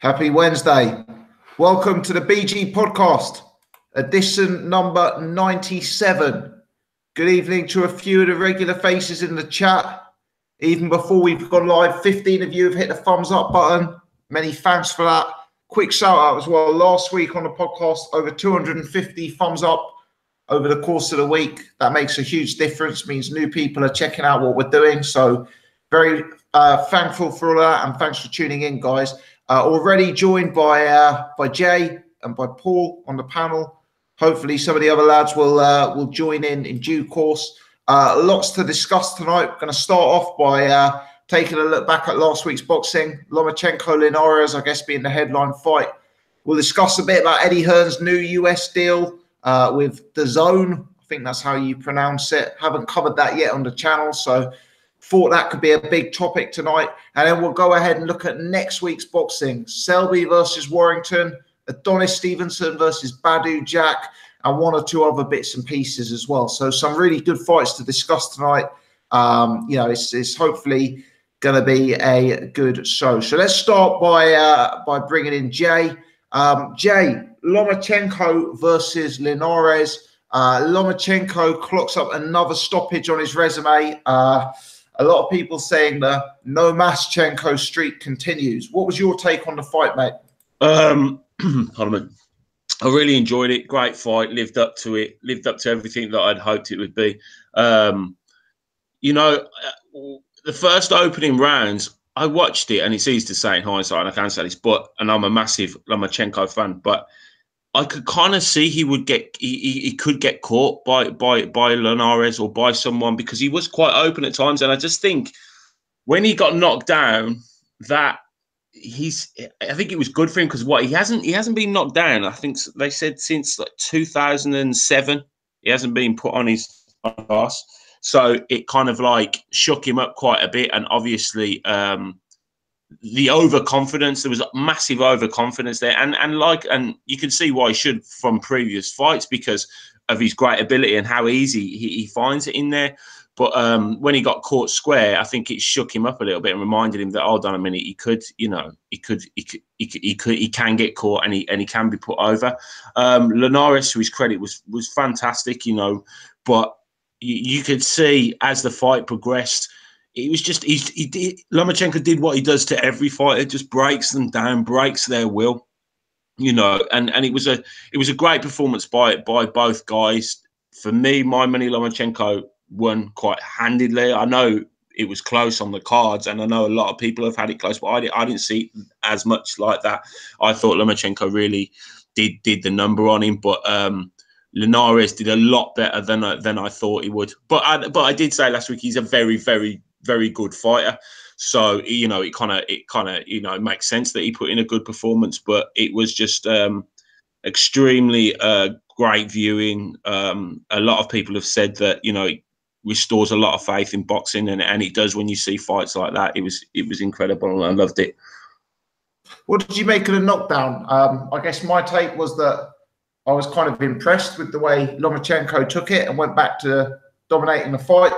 Happy Wednesday. Welcome to the BG podcast, edition number 97. Good evening to a few of the regular faces in the chat. Even before we've gone live, 15 of you have hit the thumbs up button. Many thanks for that. Quick shout out as well. Last week on the podcast, over 250 thumbs up over the course of the week. That makes a huge difference, means new people are checking out what we're doing. So very thankful for all that, and thanks for tuning in, guys. Already joined by Jay and by Paul on the panel. Hopefully some of the other lads will join in due course. Lots to discuss tonight. We're going to start off by taking a look back at last week's boxing. Lomachenko, Linares, I guess, being the headline fight. We'll discuss a bit about Eddie Hearn's new US deal with DAZN. I think that's how you pronounce it. Haven't covered that yet on the channel, so thought that could be a big topic tonight. And then we'll go ahead and look at next week's boxing. Selby versus Warrington, Adonis Stevenson versus Badou Jack, and one or two other bits and pieces as well. So some really good fights to discuss tonight. It's hopefully going to be a good show. So let's start by bringing in Jay. Jay, Lomachenko versus Linares. Lomachenko clocks up another stoppage on his resume. A lot of people saying the no Lomachenko streak continues. What was your take on the fight, mate? Pardon me. I really enjoyed it. Great fight. Lived up to it. Lived up to everything that I'd hoped it would be. The first opening rounds, I watched it, and it's easy to say in hindsight, and I can say this, and I'm a massive Lomachenko fan, but I could kind of see he could get caught by Linares or by someone, because he was quite open at times. And I just think when he got knocked down, I think it was good for him, because he hasn't been knocked down. I think they said since like 2007 he hasn't been put on his ass. So it kind of like shook him up quite a bit, and obviously the overconfidence, there was massive overconfidence there, and you can see why he should from previous fights, because of his great ability and how easy he finds it in there. But when he got caught square, I think it shook him up a little bit and reminded him that, hold on a minute, he can get caught, and he can be put over. Linares, to his credit, was fantastic, but you could see as the fight progressed, it was just Lomachenko did what he does to every fighter, just breaks them down, breaks their will, and it was a great performance by both guys. For me, my money, Lomachenko won quite handedly. I know it was close on the cards, and I know a lot of people have had it close, but I didn't see it as much like that. I thought Lomachenko really did the number on him, but Linares did a lot better than I thought he would. But I did say last week he's a very, very, very good fighter. So it kind of makes sense that he put in a good performance. But it was just extremely great viewing. A lot of people have said that it restores a lot of faith in boxing, and it does when you see fights like that. It was incredible, and I loved it. What did you make of the knockdown? I guess my take was that I was kind of impressed with the way Lomachenko took it and went back to dominating the fight.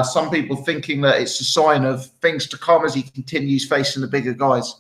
Some people thinking that it's a sign of things to come as he continues facing the bigger guys.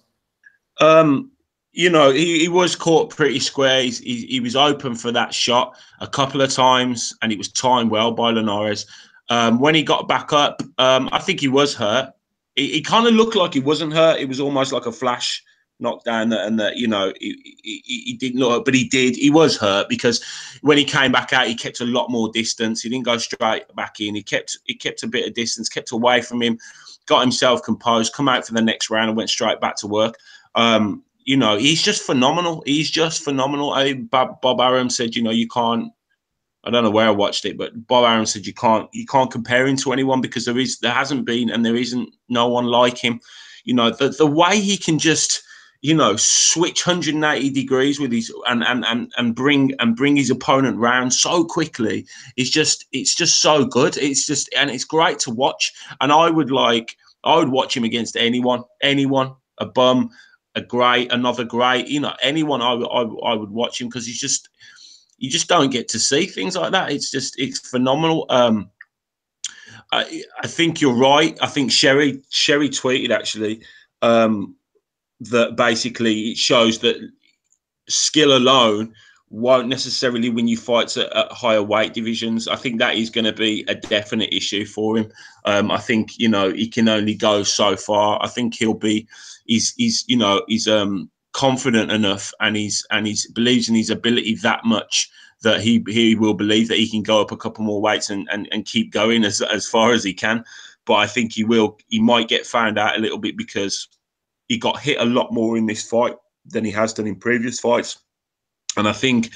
He was caught pretty square. He was open for that shot a couple of times, and it was timed well by Linares. When he got back up, I think he was hurt. He kind of looked like he wasn't hurt. It was almost like a flash knockdown, and that he didn't look, but he did. He was hurt, because when he came back out, he kept a lot more distance. He didn't go straight back in. He kept a bit of distance, kept away from him, got himself composed, come out for the next round, and went straight back to work. He's just phenomenal. He's just phenomenal. Bob Arum said, you can't. I don't know where I watched it, but Bob Arum said you can't compare him to anyone, because there hasn't been, and there isn't no one like him. The way he can just switch 180 degrees with his and bring his opponent round so quickly. It's just so good. It's great to watch. And I would watch him against anyone, a bum, a great, another great, anyone. I would watch him, because you just don't get to see things like that. It's phenomenal. I think you're right. I think Sherry tweeted actually. that basically it shows that skill alone won't necessarily win you fights at higher weight divisions. I think that is going to be a definite issue for him. I think, he can only go so far. I think he's confident enough, and he's believes in his ability that much that he will believe that he can go up a couple more weights and keep going as far as he can. But I think he might get found out a little bit because he got hit a lot more in this fight than he has done in previous fights. And I think,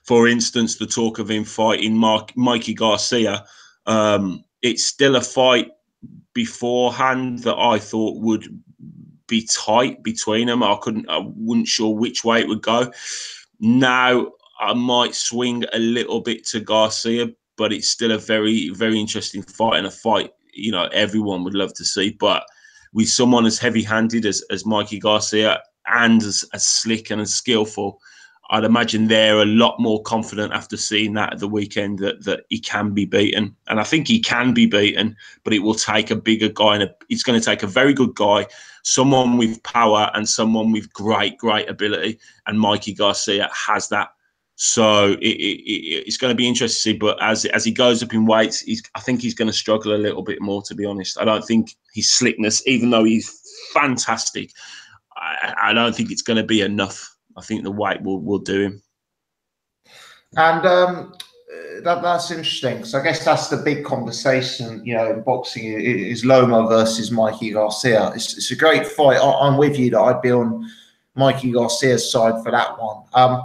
for instance, the talk of him fighting Mikey Garcia, it's still a fight beforehand that I thought would be tight between them. I wasn't sure which way it would go. Now I might swing a little bit to Garcia, but it's still a very, very interesting fight, and a fight, everyone would love to see. But with someone as heavy-handed as Mikey Garcia, and as slick and as skillful, I'd imagine they're a lot more confident after seeing that at the weekend that he can be beaten. And I think he can be beaten, but it will take a bigger guy, and it's going to take a very good guy, someone with power and someone with great, great ability. And Mikey Garcia has that. So it's going to be interesting to see. But as he goes up in weights, I think he's going to struggle a little bit more, to be honest. I don't think his slickness, even though he's fantastic, I don't think it's going to be enough. I think the weight will do him. And that's interesting, because I guess that's the big conversation, in boxing, is Loma versus Mikey Garcia. It's a great fight. I'm with you that I'd be on Mikey Garcia's side for that one.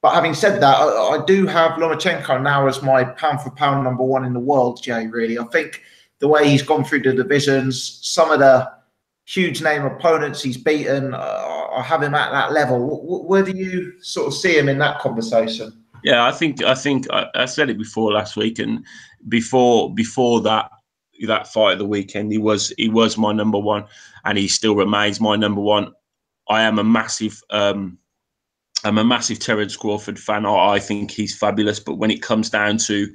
But having said that, I do have Lomachenko now as my pound-for-pound number one in the world, Jay, really. I think the way he's gone through the divisions, some of the huge name opponents he's beaten, I have him at that level. Where do you sort of see him in that conversation? Yeah, I think I said it before last week, and before that fight of the weekend, he was my number one, and he still remains my number one. I am a massive Terence Crawford fan. I think he's fabulous, but when it comes down to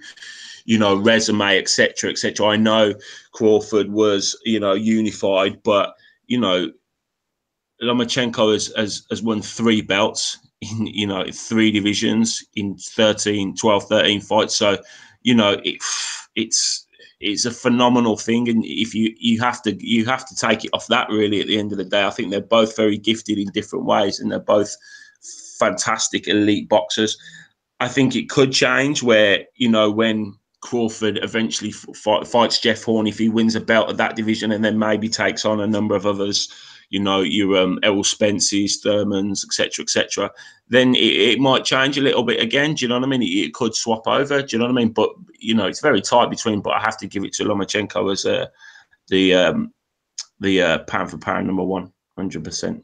resume, etc., I know Crawford was unified, but Lomachenko has won 3 belts in 3 divisions in 12, 13 fights. So it's a phenomenal thing, and if you have to take it off that, really, at the end of the day. I think they're both very gifted in different ways, and they're both fantastic elite boxers. I think it could change where when Crawford eventually fights Jeff Hearn, if he wins a belt of that division, and then maybe takes on a number of others, your Errol Spence's, Thurman's, etc., then it might change a little bit again. Do you know what I mean? It could swap over. Do you know what I mean? But it's very tight between. But I have to give it to Lomachenko as the pound for pound number one, 100%.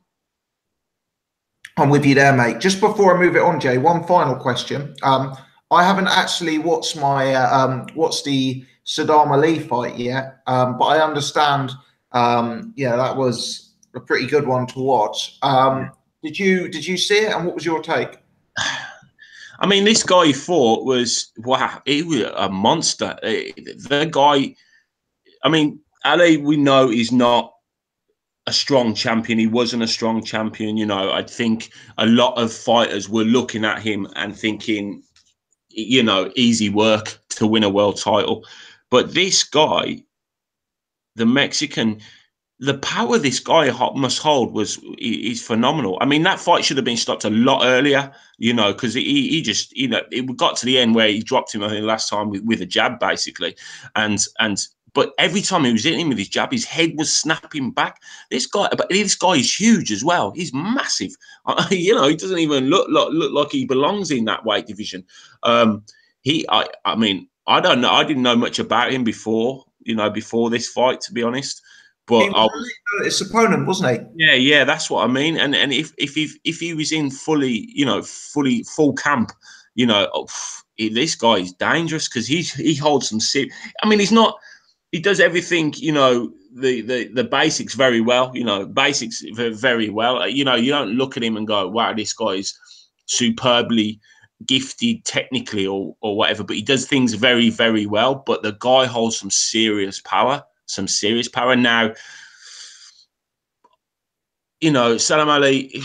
I'm with you there, mate. Just before I move it on, Jay, one final question. I haven't actually watched the Saddam Ali fight yet, but I understand, that was a pretty good one to watch. Did you see it, and what was your take? I mean, this guy he fought was, wow, he was a monster. The guy, I mean, Ali, we know, is not a strong champion. He wasn't a strong champion. I think a lot of fighters were looking at him and thinking, easy work to win a world title. But this guy, the Mexican, the power this guy must hold is phenomenal. I mean, that fight should have been stopped a lot earlier, because he just, it got to the end where he dropped him, I think, last time with a jab, basically. But every time he was hitting him with his jab, his head was snapping back. This guy is huge as well. He's massive. He doesn't even look like he belongs in that weight division. I mean, I don't know. I didn't know much about him before this fight, to be honest. But he was his opponent, wasn't he? Yeah, that's what I mean. And if he was in full camp, this guy is dangerous, because he holds some serious. I mean, he does everything, the basics very well, basics very well. You don't look at him and go, wow, this guy is superbly gifted technically or whatever, but he does things very, very well. But the guy holds some serious power. Now, you know, Salam Ali,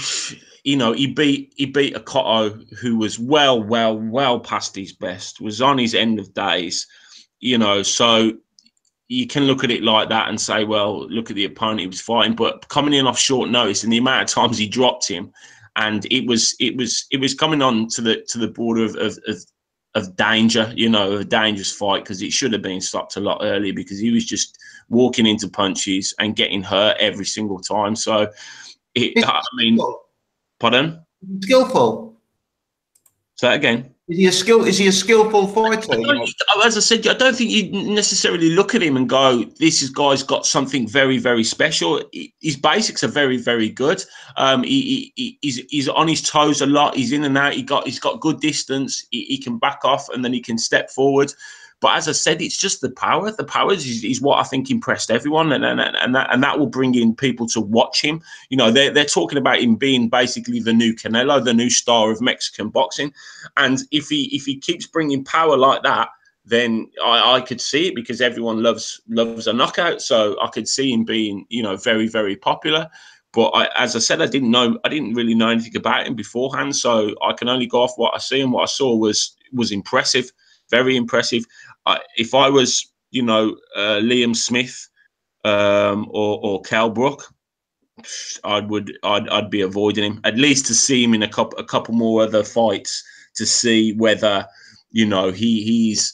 you know, he beat a Cotto who was well past his best, was on his end of days, you know, so you can look at it like that and say, well, look at the opponent he was fighting, but coming in off short notice and the amount of times he dropped him, and it was coming on to the border of danger, you know, a dangerous fight, because it should have been stopped a lot earlier, because he was just walking into punches and getting hurt every single time. So, I mean, pardon? Skillful. Say that again. Is he a skillful fighter? As I said, I don't think you necessarily look at him and go, "This guy's got something very, very special." His basics are very, very good. He's on his toes a lot. He's in and out. He's got good distance. He can back off and then he can step forward. But as I said, it's just the power. The power is what I think impressed everyone, and that will bring in people to watch him. You know, they're talking about him being basically the new Canelo, the new star of Mexican boxing. And if he keeps bringing power like that, then I could see it, because everyone loves a knockout. So I could see him being, you know, very, very popular. But as I said, I didn't really know anything about him beforehand. So I can only go off what I see, and what I saw was impressive, very impressive. If I was, you know, Liam Smith or Cal Brook, I'd be avoiding him, at least to see him in a couple more other fights, to see whether, you know, he is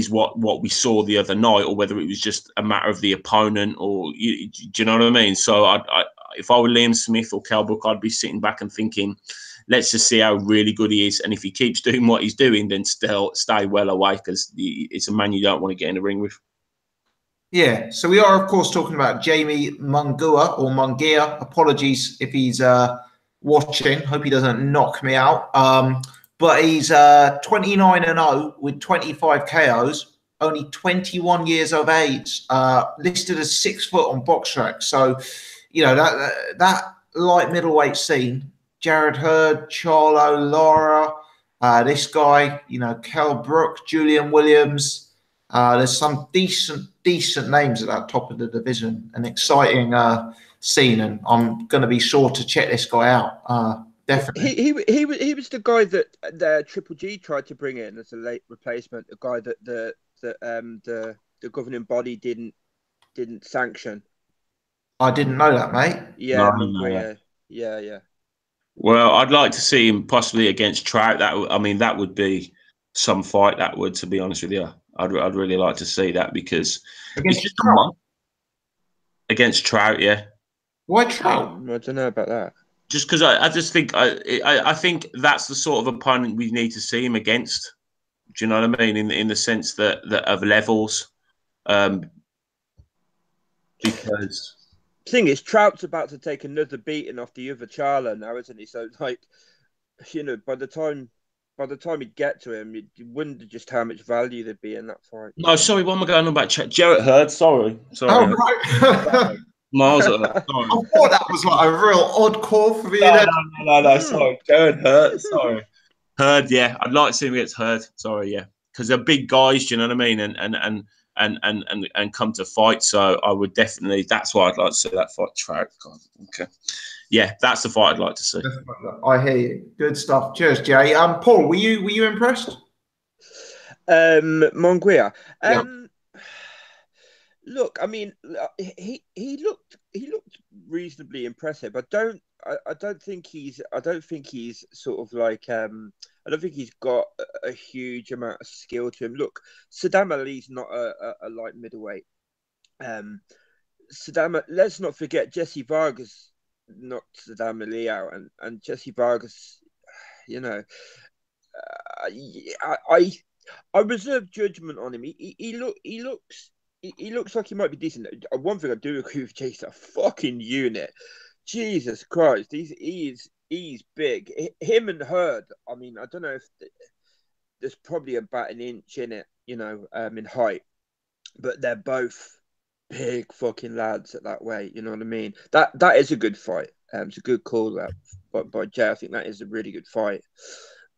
what we saw the other night, or whether it was just a matter of the opponent, or do you know what I mean? So if I were Liam Smith or Cal Brook, I'd be sitting back and thinking, let's just see how really good he is, and if he keeps doing what he's doing, then still stay well away, because it's a man you don't want to get in the ring with. Yeah, so we are, of course, talking about Jamie Munguia, or Munguia. Apologies if he's watching. Hope he doesn't knock me out. But he's 29-0 with 25 KOs, only 21 years of age, listed as 6 foot on Box Track. So, you know, that light middleweight scene, Jared Hearn, Charlo, Lara, this guy, you know, Kell Brook, Julian Williams. There's some decent names at that top of the division. An exciting scene, and I'm going to be sure to check this guy out. Definitely. He was the guy that Triple G tried to bring in as a late replacement. The guy that the governing body didn't sanction. I didn't know that, mate. Yeah, No. yeah. Well, I'd like to see him possibly against Trout. That would be some fight. That would, to be honest with you, I'd really like to see that, because against Trout. Against Trout, yeah. Why Trout? I don't know about that. Just because I just think I think that's the sort of opponent we need to see him against. Do you know what I mean? In the sense that of levels, because. Thing is, Trout's about to take another beating off the other Charlo now, isn't he? So, like, you know, by the time he'd get to him, you wouldn't just how much value there'd be in that fight. No, sorry, what am I going on about? Jarrett Heard, sorry. Oh, right. Miles, sorry. I thought that was like a real odd call for me. No, sorry. Jarrett Heard, sorry. Heard, yeah. I'd like to see him against Heard. Sorry, yeah. Because they're big guys, do you know what I mean? And come to fight. So I would definitely, that's why I'd like to see that fight. Trout. God, okay. Yeah, that's the fight I'd like to see. I hear you. Good stuff. Cheers, Jay. Paul, were you impressed? Munguia. Yeah. Look, I mean, he looked reasonably impressive. I don't think he's sort of like I don't think he's got a huge amount of skill to him. Look, Saddam Ali's not a light middleweight. Let's not forget Jesse Vargas knocked Saddam Ali out, and Jesse Vargas, you know, I reserve judgment on him. He looks like he might be decent. One thing I do agree with, Jay's a fucking unit. Jesus Christ, he's big. Him and Hearn, I mean, I don't know if there's probably about an inch in it, you know, in height, but they're both big fucking lads at that weight. You know what I mean? That is a good fight. It's a good call out by Jay. I think that is a really good fight.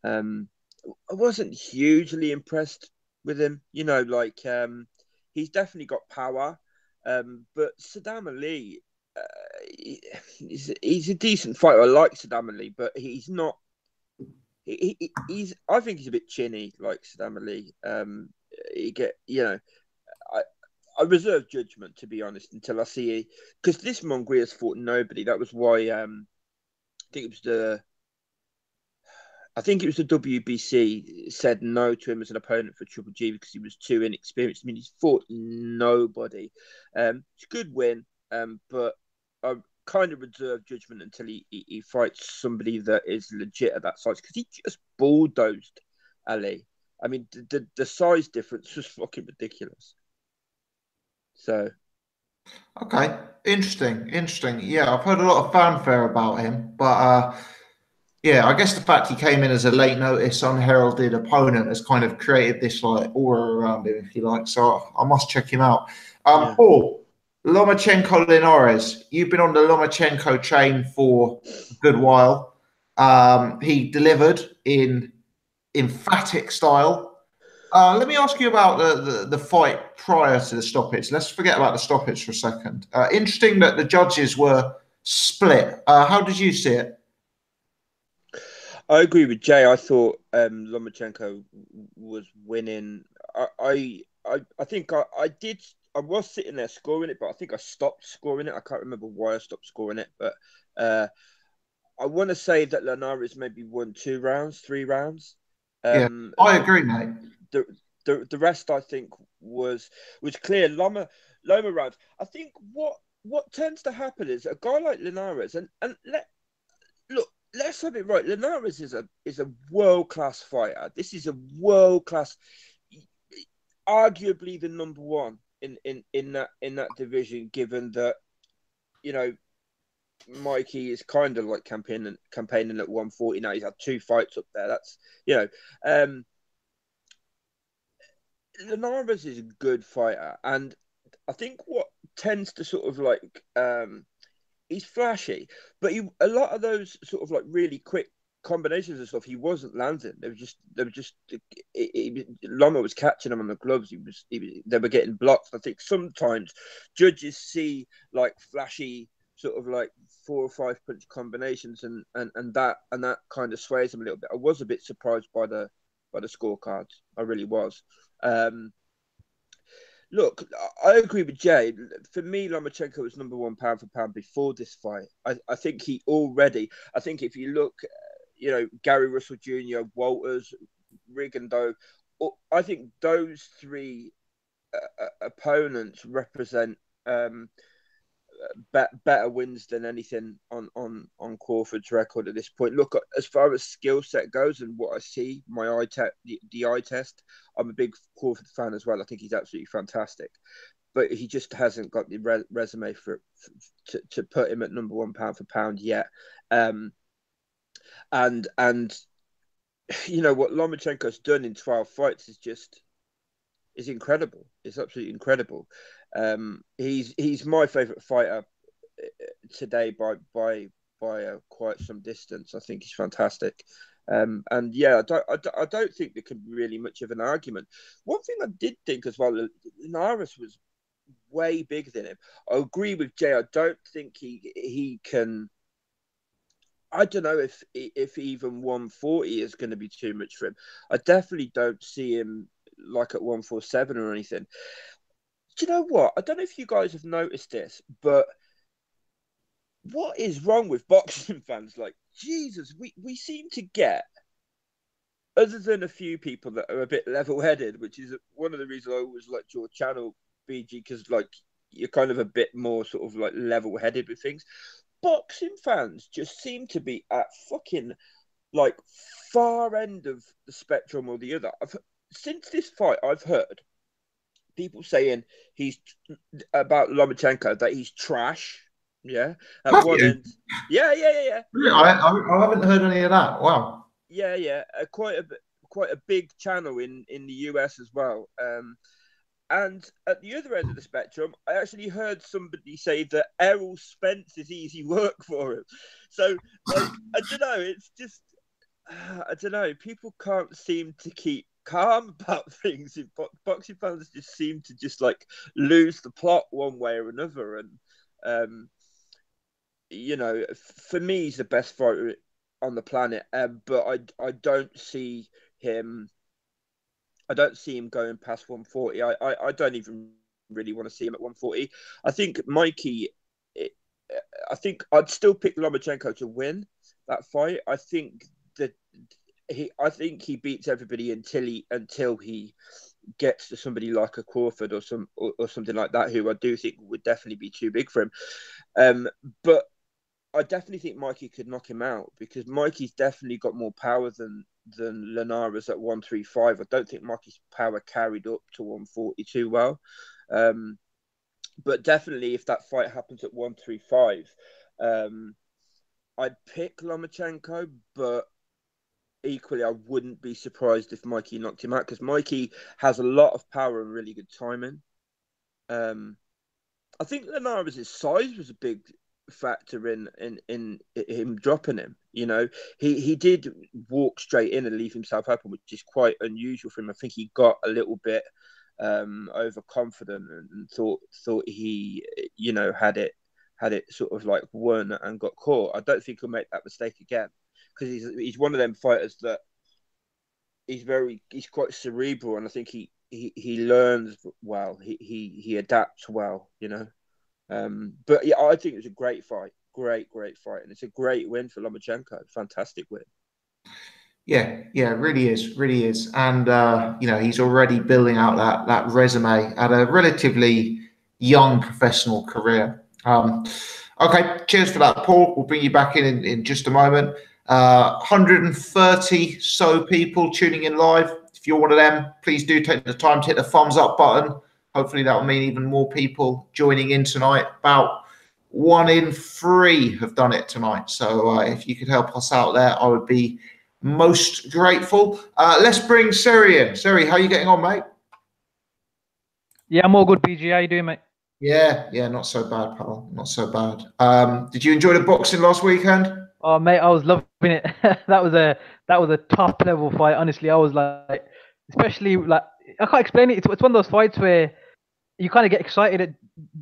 I wasn't hugely impressed with him. You know, like he's definitely got power, but Saddam Ali, he's a decent fighter. I like Saddam Ali, but he's not. He's. I think he's a bit chinny, like Saddam Ali. I reserve judgment, to be honest, until I see, because this Munguia's fought nobody. That was why I think it was the WBC said no to him as an opponent for Triple G because he was too inexperienced. I mean, he's fought nobody. It's a good win, but I kind of reserve judgment until he fights somebody that is legit at that size, because he just bulldozed Ali. I mean, the size difference was fucking ridiculous. So, okay, interesting. Yeah, I've heard a lot of fanfare about him, but yeah, I guess the fact he came in as a late notice, unheralded opponent has kind of created this like aura around him, if you like. So I must check him out. Yeah. Paul, Lomachenko Linares, you've been on the Lomachenko train for a good while. He delivered in emphatic style. Let me ask you about the fight prior to the stoppage. Let's forget about the stoppage for a second. Interesting that the judges were split. How did you see it? I agree with Jay. I thought Lomachenko was winning. I think I did. I was sitting there scoring it, but I think I stopped scoring it. I can't remember why I stopped scoring it, but I want to say that Linares maybe won 2 rounds, 3 rounds. Yeah, I agree, mate. The rest, I think, was clear. Loma rounds. I think what tends to happen is a guy like Linares, and let's have it right. Linares is a world-class fighter. This is a world-class, arguably the number one in that division, given that, you know, Mikey is kind of like campaigning at 140 now. He's had 2 fights up there. That's, you know, Linares is a good fighter, and I think what tends to sort of like he's flashy, but a lot of those sort of like really quick combinations and stuff he wasn't landing. They were just Loma was catching him on the gloves. They were getting blocked. I think sometimes judges see like flashy sort of like 4 or 5 punch combinations, and that kind of sways him a little bit. I was a bit surprised by the scorecards. I really was. Look, I agree with Jay. For me, Lomachenko was number 1 pound for pound before this fight. I think I think if you look, you know, Gary Russell Jr., Walters, Rigondeaux, I think those 3 opponents represent better wins than anything on Crawford's record at this point. Look, as far as skill set goes and what I see, the eye test, I'm a big Crawford fan as well. I think he's absolutely fantastic, but he just hasn't got the resume to put him at number 1 pound for pound yet. And you know what Lomachenko's done in 12 fights is incredible. It's absolutely incredible. He's my favourite fighter today by quite some distance. I think he's fantastic. And yeah, I don't think there can be really much of an argument. One thing I did think as well, Linares was way bigger than him. I agree with Jay. I don't think he can. I don't know if even 140 is going to be too much for him. I definitely don't see him like at 147 or anything. Do you know what? I don't know if you guys have noticed this, but what is wrong with boxing fans? Like, Jesus, we seem to get, other than a few people that are a bit level-headed, which is one of the reasons I always liked your channel, BG, because like you're kind of a bit more sort of like level-headed with things. Boxing fans just seem to be at fucking like far end of the spectrum or the other. Since this fight, I've heard people saying he's about Lomachenko that he's trash. Yeah, at one end. Yeah. I haven't heard any of that. Wow. Yeah. Quite a big channel in the US as well. And at the other end of the spectrum, I actually heard somebody say that Errol Spence is easy work for him. So, like, I don't know. It's just, I don't know. People can't seem to keep calm about things. Boxing fans just seem to just like lose the plot one way or another. And you know, for me, he's the best fighter on the planet. But I don't see him. I don't see him going past 140. I don't even really want to see him at 140. I think Mikey. I think I'd still pick Lomachenko to win that fight. I think he beats everybody until he gets to somebody like a Crawford or something like that, who I do think would definitely be too big for him. But I definitely think Mikey could knock him out, because Mikey's definitely got more power than Linares at 135. I don't think Mikey's power carried up to 140 too well. But definitely, if that fight happens at 135, I'd pick Lomachenko, but equally, I wouldn't be surprised if Mikey knocked him out, because Mikey has a lot of power and really good timing. I think Linares' size was a big factor in him dropping him. You know, he did walk straight in and leave himself open, which is quite unusual for him. I think he got a little bit overconfident and thought he, you know, had it sort of like won and got caught. I don't think he'll make that mistake again, because he's one of them fighters that he's quite cerebral, and I think he learns well, he adapts well, you know. But yeah, I think it was a great fight, great fight, and it's a great win for Lomachenko. Fantastic win. Yeah, really is. And, you know, he's already building out that resume at a relatively young professional career. Okay, cheers for that, Paul. We'll bring you back in just a moment. 130 so people tuning in live. If you're one of them, please do take the time to hit the thumbs up button. Hopefully that will mean even more people joining in tonight. About 1 in 3 have done it tonight. So if you could help us out there, I would be most grateful. Let's bring Seri in. Seri, how are you getting on, mate? Yeah, I'm all good, BG. How you doing, mate? Yeah, not so bad, pal. Not so bad. Did you enjoy the boxing last weekend? Oh, mate, I was loving it. that was a top level fight. Honestly, I was like, especially like, I can't explain it. It's one of those fights where you kind of get excited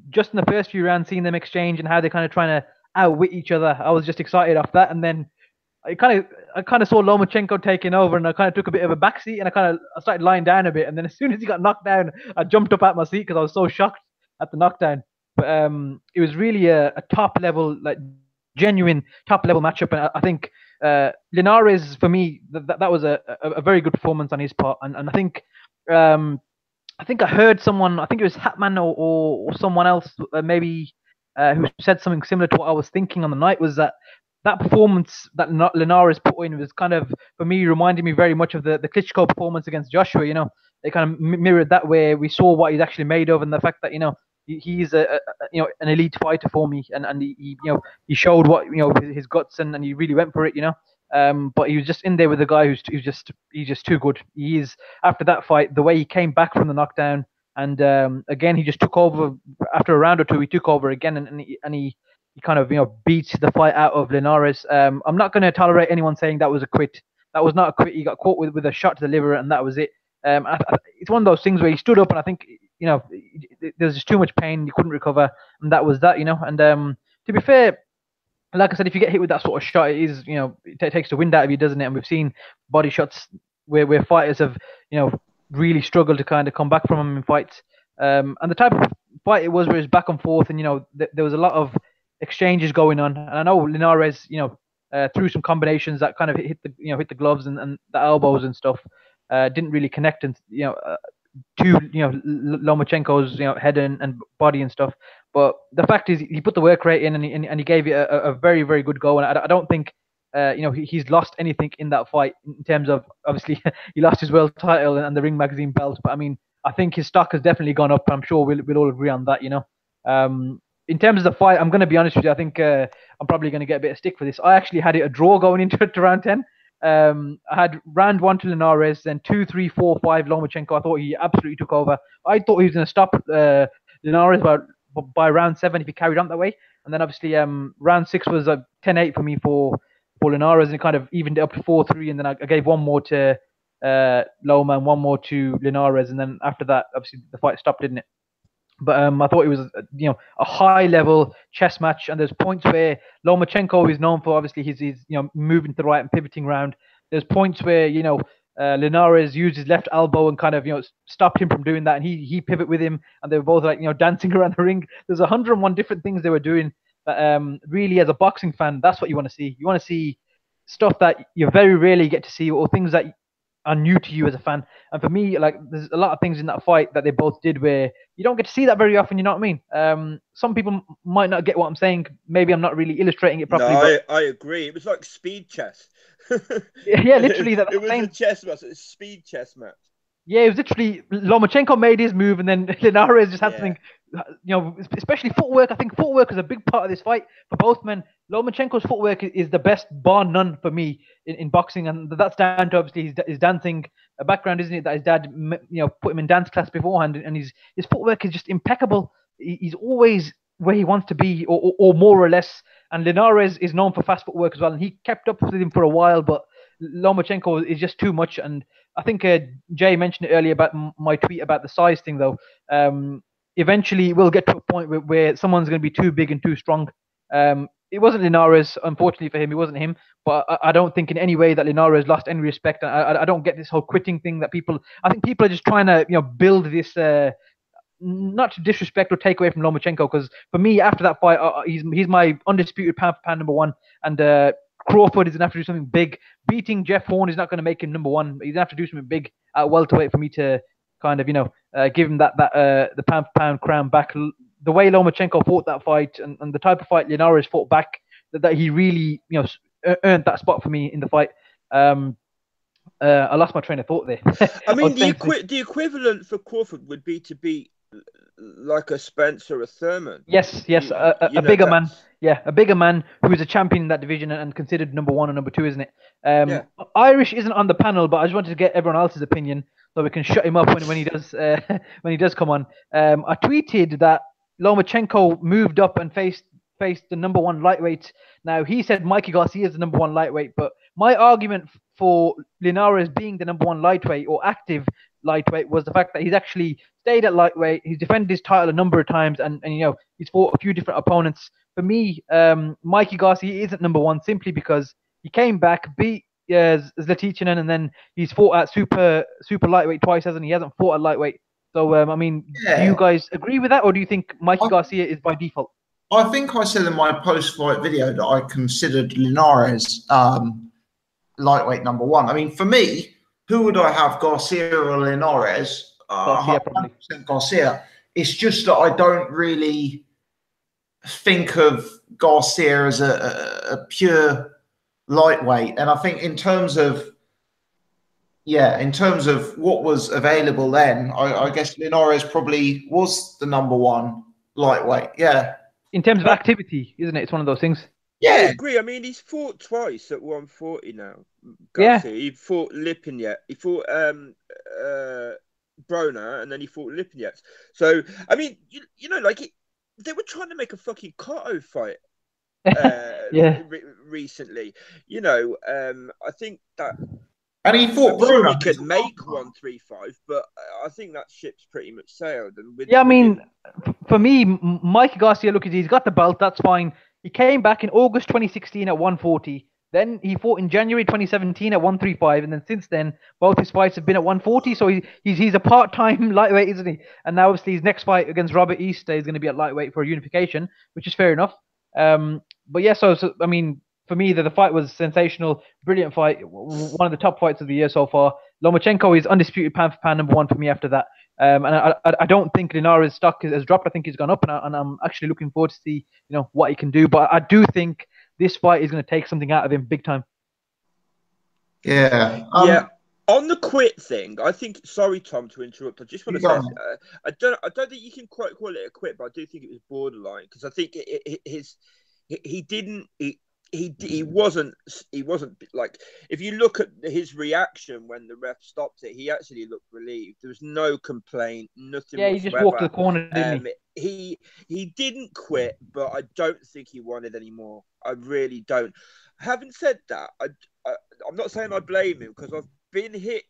just in the first few rounds, seeing them exchange and how they're kind of trying to outwit each other. I was just excited off that, and then I kind of saw Lomachenko taking over, and I kind of took a bit of a backseat, and I started lying down a bit, and then as soon as he got knocked down, I jumped up out my seat because I was so shocked at the knockdown. But it was really a top level, like genuine top level matchup, and I think Linares, for me, that was a very good performance on his part, and I think I heard someone, I think it was Hatman or someone else, maybe who said something similar to what I was thinking on the night, was that performance that Linares put in was kind of, for me, reminded me very much of the Klitschko performance against Joshua. You know, they kind of mirrored that, where we saw what he's actually made of, and the fact that, you know, he's an elite fighter for me, and he he showed what, his guts, and he really went for it, you know. But he was just in there with a guy who's just too good. He is, after that fight, the way he came back from the knockdown, and again he just took over after a round or two. He took over again, and he kind of beats the fight out of Linares. I'm not going to tolerate anyone saying that was a quit. That was not a quit. He got caught with a shot to the liver, and that was it. It's one of those things where he stood up, and I think there's just too much pain. He couldn't recover, and that was that. And to be fair, like I said, if you get hit with that sort of shot, it is it takes the wind out of you, doesn't it? And we've seen body shots where fighters have really struggled to kind of come back from them in fights. And the type of fight it was, where it was back and forth, and there was a lot of exchanges going on, and I know Linares threw some combinations that kind of hit the gloves and the elbows and stuff, didn't really connect, and to Lomachenko's head and body and stuff. But the fact is, he put the work rate in, and he gave it a very, very good go, and I don't think he's lost anything in that fight, in terms of, obviously he lost his world title and the Ring Magazine belt, but I mean, I think his stock has definitely gone up. I'm sure we'll all agree on that. In terms of the fight, I'm going to be honest with you. I think I'm probably going to get a bit of stick for this. I actually had it a draw going into to round 10. I had round 1 to Linares, then 2, 3, 4, 5 Lomachenko. I thought he absolutely took over. I thought he was going to stop Linares by round 7 if he carried on that way. And then obviously round 6 was a 10-8 for me for Linares, and it kind of evened it up to 4-3. And then I gave one more to Loma and one more to Linares. And then after that, obviously the fight stopped, didn't it? But I thought it was, a high-level chess match, and there's points where Lomachenko is known for obviously his moving to the right and pivoting round. There's points where Linares used his left elbow and kind of stopped him from doing that, and he pivot with him, and they were both like dancing around the ring. There's 101 different things they were doing. But really, as a boxing fan, that's what you want to see. You want to see stuff that you very rarely get to see, or things that are new to you as a fan. And for me, like, there's a lot of things in that fight that they both did where you don't get to see that very often. You know what I mean? Some people might not get what I'm saying. Maybe I'm not really illustrating it properly. No, I agree. It was like speed chess. Yeah, literally. It was a chess match. It was a speed chess match. Yeah, it was literally Lomachenko made his move, and then Linares just had something, especially footwork. I think footwork is a big part of this fight for both men. Lomachenko's footwork is the best, bar none, for me in boxing, and that's down to obviously his dancing background, isn't it? That his dad, put him in dance class beforehand, and his footwork is just impeccable. He's always where he wants to be, or more or less. And Linares is known for fast footwork as well, and he kept up with him for a while, but Lomachenko is just too much. And I think Jay mentioned it earlier about my tweet about the size thing, though. Eventually, we'll get to a point where someone's going to be too big and too strong. It wasn't Linares, unfortunately for him. It wasn't him. But I don't think in any way that Linares lost any respect. I don't get this whole quitting thing that people. I think people are just trying to build this. Not to disrespect or take away from Lomachenko, because for me, after that fight, he's my undisputed pound for pound number one. And Crawford is going to have to do something big. Beating Jeff Horn is not going to make him number one. He's going to have to do something big at welterweight for me to kind of, give him that the pound for pound crown back. The way Lomachenko fought that fight, and the type of fight Linares fought back, that he really, earned that spot for me in the fight. I lost my train of thought there. I mean, the equivalent for Crawford would be to beat like a Spencer or a Thurman. Yes, a bigger man. Yeah, a bigger man who is a champion in that division and considered number one or number two, isn't it? Irish isn't on the panel, but I just wanted to get everyone else's opinion so we can shut him up when he does when he does come on. I tweeted that Lomachenko moved up and faced the number one lightweight. Now, he said Mikey Garcia is the number one lightweight, but my argument for Linares being the number one lightweight or active lightweight was the fact that he's actually stayed at lightweight. He's defended his title a number of times, and he's fought a few different opponents. For me, Mikey Garcia isn't number one simply because he came back, beat Zlaticanin, and then he's fought at super lightweight twice, hasn't he? He hasn't fought at lightweight. So, do you guys agree with that, or do you think Mikey Garcia is by default? I think I said in my post-fight video that I considered Linares lightweight number one. I mean, for me, who would I have, Garcia or Linares? Garcia, probably. Garcia. It's just that I don't really think of Garcia as a pure lightweight. And I think in terms of what was available then, I guess Linares probably was the number one lightweight. Yeah. In terms of activity, isn't it? It's one of those things. Yeah, I agree. I mean, he's fought twice at 140 now. Garcia. Yeah. He fought Lipinets. He fought Broner, and then he fought Lipinets. So, I mean, they were trying to make a fucking Cotto fight recently. I think that... And he fought Broner. He could make 135, but I think that ship's pretty much sailed. And for me, Mikey Garcia, look, he's got the belt. That's fine. He came back in August 2016 at 140. Then he fought in January 2017 at 135, and then since then, both his fights have been at 140. So he's a part-time lightweight, isn't he? And now, obviously, his next fight against Robert East is going to be at lightweight for a unification, which is fair enough. But yeah, so I mean, for me, the fight was sensational, brilliant fight, one of the top fights of the year so far. Lomachenko is undisputed pound for pound number one for me after that. And I don't think Linares' stock has dropped. I think he's gone up, and I'm actually looking forward to see what he can do. But I do think this fight is going to take something out of him big time. Yeah. On the quit thing, I think. Sorry, Tom, to interrupt. I just want to say, I don't think you can quite call it a quit, but I do think it was borderline, because I think he wasn't like, if you look at his reaction when the ref stopped it, he actually looked relieved. There was no complaint, nothing. Yeah, he just walked to the corner, didn't he? He didn't quit, but I don't think he wanted any more. I really don't. Having said that, I'm not saying I blame him, because I've been hit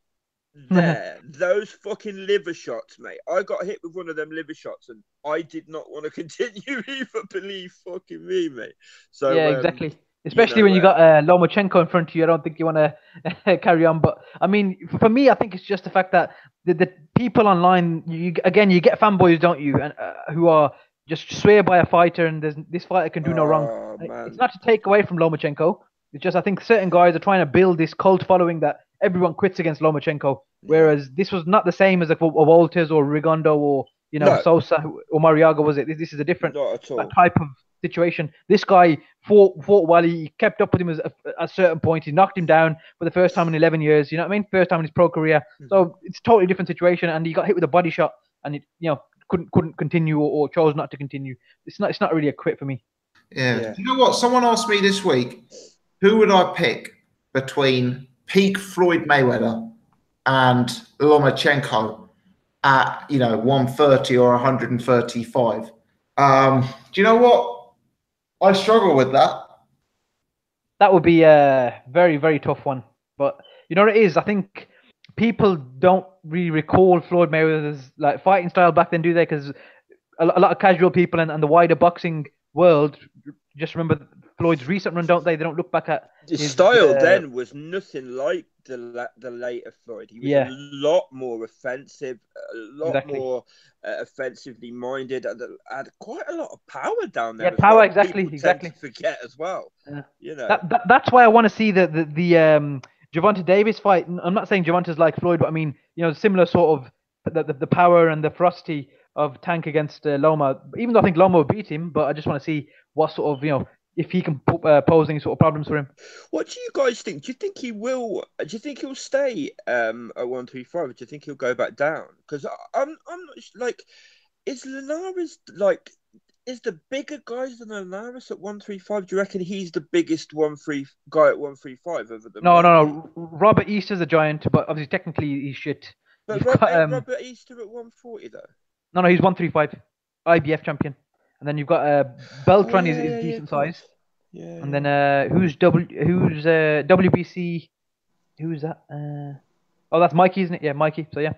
there, those fucking liver shots, mate. I got hit with one of them liver shots, and I did not want to continue either. Believe fucking me, mate. So yeah, exactly. Especially when you got Lomachenko in front of you, I don't think you want to carry on. But I mean, for me, I think it's just the fact that the people online, you get fanboys, don't you, and who are just swear by a fighter, and this fighter can do no wrong. Man. It's not to take away from Lomachenko. It's just I think certain guys are trying to build this cult following that everyone quits against Lomachenko, whereas this was not the same as a Walters or Rigondo or Sosa or Mariaga, was it? This is a different type of situation. This guy fought while he kept up with him at a certain point. He knocked him down for the first time in 11 years. You know what I mean? First time in his pro career. So it's a totally different situation. And he got hit with a body shot, and it couldn't continue or chose not to continue. It's not really a quit for me. Yeah. You know what? Someone asked me this week, who would I pick between peak Floyd Mayweather and Lomachenko at 130 or 135? Do you know what? I struggle with that. That would be a very, very tough one. But you know what it is? I think people don't really recall Floyd Mayweather's fighting style back then, do they? Because a lot of casual people and the wider boxing world just remember Floyd's recent run, don't they? They don't look back at his style. Then was nothing like the later Floyd. He was a lot more offensive, a lot more offensively minded, and had quite a lot of power down there. Yeah, power, exactly. To forget as well. That's why I want to see the Gervonta Davis fight. I'm not saying Gervonta's like Floyd, but I mean similar sort of the power and the ferocity of Tank against Loma. Even though I think Loma will beat him, but I just want to see what sort of if he can pose any sort of problems for him. What do you guys think? Do you think he will? Do you think he'll stay at 135? Or do you think he'll go back down? Because I'm not is Linares is the bigger guys than Linares at 135? Do you reckon he's the biggest guy at 135 over the? No. Robert Easter's a giant, but obviously technically he's shit. But Robert Easter at 140 though. No, he's 135, IBF champion. And then you've got Beltran is decent size. Yeah. And then who's WBC? Who's that? That's Mikey, isn't it? Yeah, Mikey. So yeah.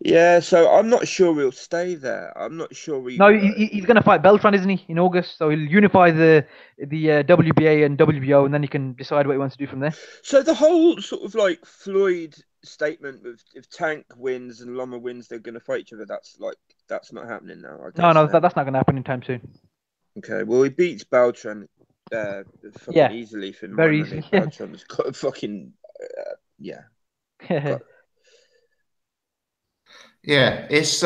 Yeah, so I'm not sure he'll stay there. I'm not sure he's going to fight Beltran, isn't he, in August? So he'll unify the WBA and WBO, and then he can decide what he wants to do from there. So the whole sort of Floyd statement of if Tank wins and Loma wins, they're going to fight each other. That's not happening now. I guess, no, that's not going to happen anytime soon. Okay, well he beats Beltran easily. Very easily. Beltran's got a fucking it's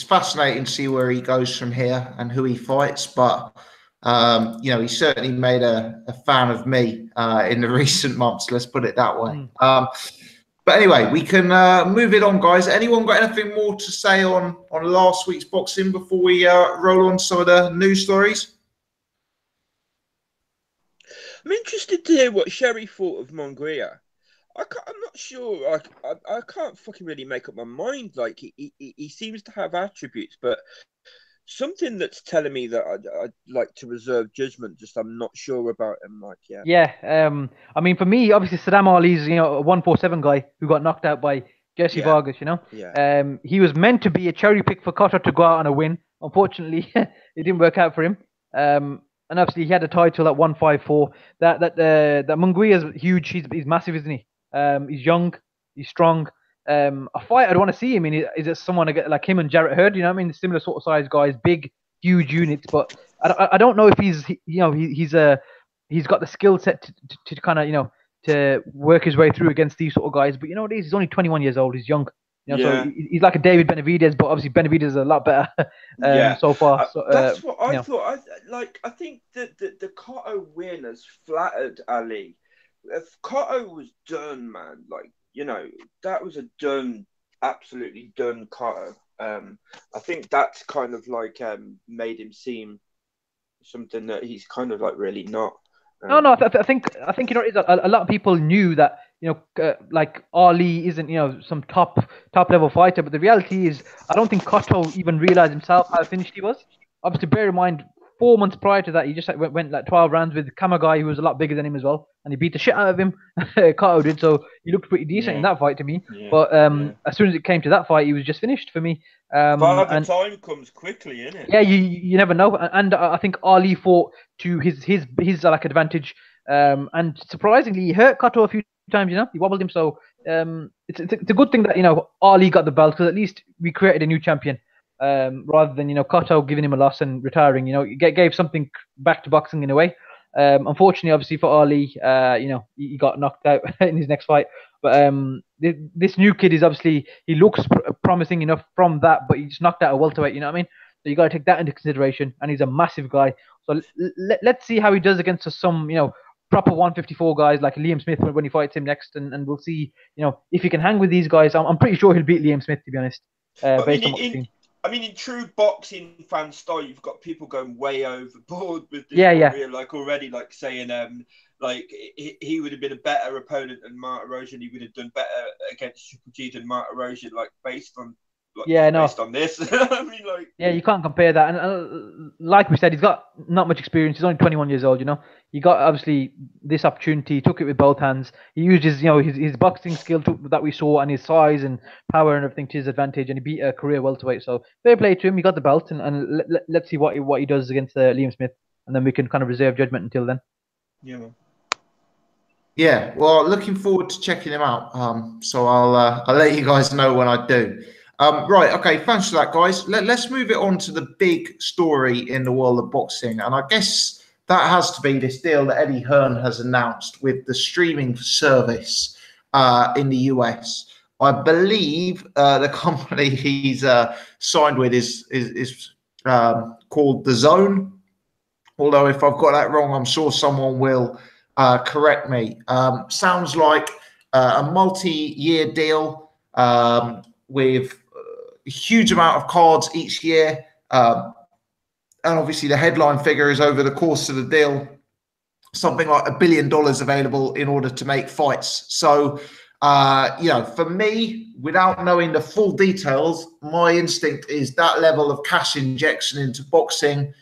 fascinating to see where he goes from here and who he fights. But he certainly made a fan of me in the recent months. Let's put it that way. But anyway, we can move it on, guys. Anyone got anything more to say on last week's boxing before we roll on some of the news stories? I'm interested to hear what Sherry thought of Munguia. I'm not sure. I can't fucking really make up my mind. He seems to have attributes, but something that's telling me that I'd like to reserve judgment. Just I'm not sure about him. Yeah. I mean, for me, obviously Saddam Ali's a 147 guy who got knocked out by Jesse Vargas. Yeah. He was meant to be a cherry pick for Cotto to go out on a win. Unfortunately, it didn't work out for him. And obviously he had a title at 154. That Munguia is huge. He's massive, isn't he? He's young. He's strong. A fight I'd want to see him in is it someone like him and Jarrett Heard, similar sort of size guys, big, huge units. But I don't know if he's got the skill set to kind of to work his way through against these sort of guys. But what it is, he's only 21 years old. He's young. So he's like a David Benavidez, but obviously Benavidez is a lot better so far. That's what I thought. I think that the Cotto win has flattered Ali. If Cotto was done, man, that was absolutely done Cotto. I think that's kind of made him seem something that he's kind of really not. I think a lot of people knew that Ali isn't some top level fighter, but the reality is I don't think Cotto even realized himself how finished he was. Obviously, bear in mind 4 months prior to that, he just went like 12 rounds with Kama guy who was a lot bigger than him as well, and he beat the shit out of him. Kato did, so he looked pretty decent in that fight to me. But as soon as it came to that fight, he was just finished for me. Father time comes quickly, innit? Yeah, you never know, and I think Ali fought to his like advantage, and surprisingly, he hurt Kato a few times. He wobbled him, so it's a good thing that Ali got the belt, because at least we created a new champion. Rather than Kato giving him a loss and retiring, gave something back to boxing in a way. Unfortunately, obviously for Ali, he got knocked out in his next fight. But this new kid is obviously, he looks promising enough from that, but he just knocked out a welterweight. You know what I mean? So you got to take that into consideration. And he's a massive guy. So let's see how he does against some proper 154 guys like Liam Smith when he fights him next, and we'll see if he can hang with these guys. I'm pretty sure he'll beat Liam Smith, to be honest, based on what we've seen. I mean, in true boxing fan style, you've got people going way overboard with this career, like already, like saying, like he would have been a better opponent than Martirosyan. He would have done better against Triple G than Martirosyan, like based on this. I mean, like, yeah, you can't compare that. And like we said, he's got not much experience. He's only 21 years old. He got obviously this opportunity. He took it with both hands. He used his boxing skill that we saw, and his size and power and everything to his advantage, and he beat a career welterweight. So fair play to him. He got the belt, and let's see what he does against Liam Smith, and then we can kind of reserve judgment until then. Yeah, man. Yeah, well, looking forward to checking him out. So I'll let you guys know when I do. Right, okay, thanks for that, guys. Let's move it on to the big story in the world of boxing. And I guess that has to be this deal that Eddie Hearn has announced with the streaming service in the US. I believe the company he's signed with is called DAZN. Although if I've got that wrong, I'm sure someone will correct me. Sounds like a multi-year deal with a huge amount of cards each year, and obviously the headline figure is over the course of the deal something like $1 billion available in order to make fights. So for me, without knowing the full details, my instinct is that level of cash injection into boxing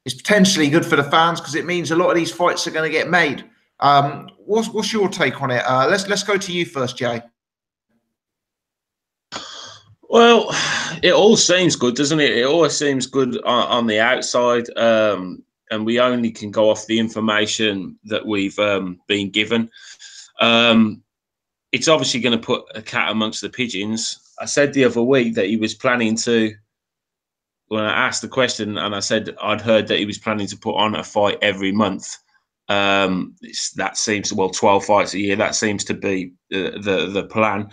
is potentially good for the fans, because it means a lot of these fights are going to get made. What's your take on it? Let's go to you first, Jay. Well, it all seems good, doesn't it? It always seems good on the outside, and we only can go off the information that we've been given. It's obviously going to put a cat amongst the pigeons. I said the other week that he was planning to, when I asked the question, and I said I'd heard that he was planning to put on a fight every month. That seems, 12 fights a year. That seems to be the plan.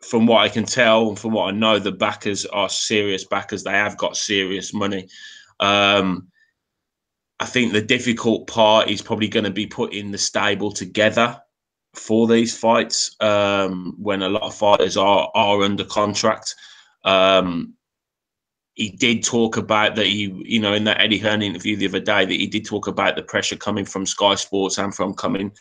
From what I can tell, from what I know, the backers are serious backers. They have got serious money. I think the difficult part is probably going to be putting the stable together for these fights when a lot of fighters are under contract. He did talk about that in that Eddie Hearn interview the other day, that he did talk about the pressure coming from Sky Sports and coming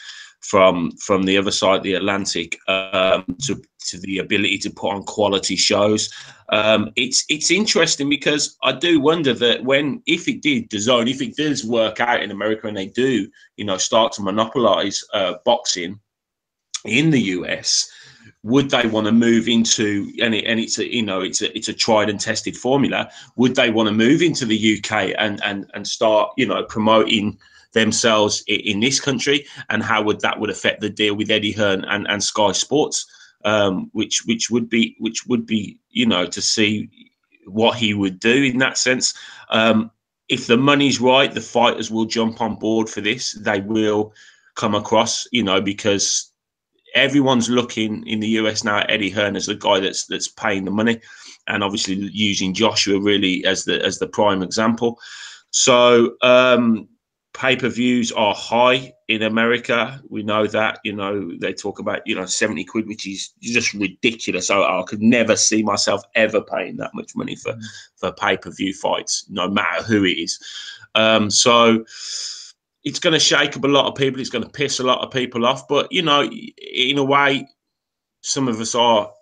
from the other side of the Atlantic to the ability to put on quality shows. It's interesting, because I do wonder that if it does work out in America and they do, start to monopolize boxing in the US, would they want to move into, and it's a tried and tested formula, would they want to move into the UK and start promoting themselves in this country? And how would affect the deal with Eddie Hearn and Sky Sports, which would be to see what he would do in that sense. If the money's right, the fighters will jump on board for this. They will come across, because everyone's looking in the US now at Eddie Hearn as the guy that's paying the money, and obviously using Joshua really as the prime example. So pay-per-views are high in America. We know that. They talk about 70 quid, which is just ridiculous. I could never see myself ever paying that much money for pay-per-view fights, no matter who it is. So it's going to shake up a lot of people. It's going to piss a lot of people off. But, in a way, some of us are,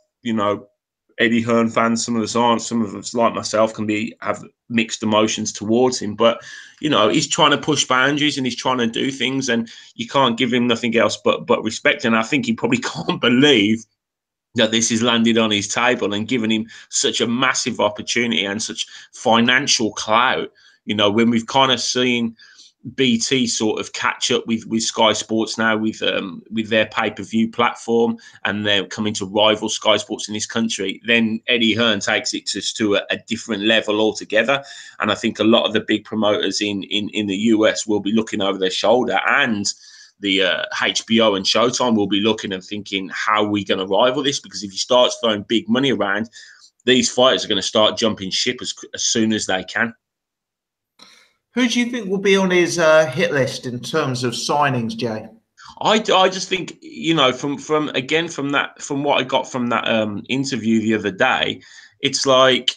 Eddie Hearn fans, some of us aren't. Some of us, like myself, can have mixed emotions towards him. But he's trying to push boundaries and he's trying to do things, and you can't give him nothing else but respect. And I think he probably can't believe that this has landed on his table and given him such a massive opportunity and such financial clout. When we've kind of seen BT sort of catch up with Sky Sports now with their pay-per-view platform, and they're coming to rival Sky Sports in this country, then Eddie Hearn takes it to a different level altogether. And I think a lot of the big promoters in the US will be looking over their shoulder, and the HBO and Showtime will be looking and thinking, how are we going to rival this? Because if you start throwing big money around, these fighters are going to start jumping ship as soon as they can. Who do you think will be on his hit list in terms of signings, Jay? I just think, from what I got from that interview the other day, it's like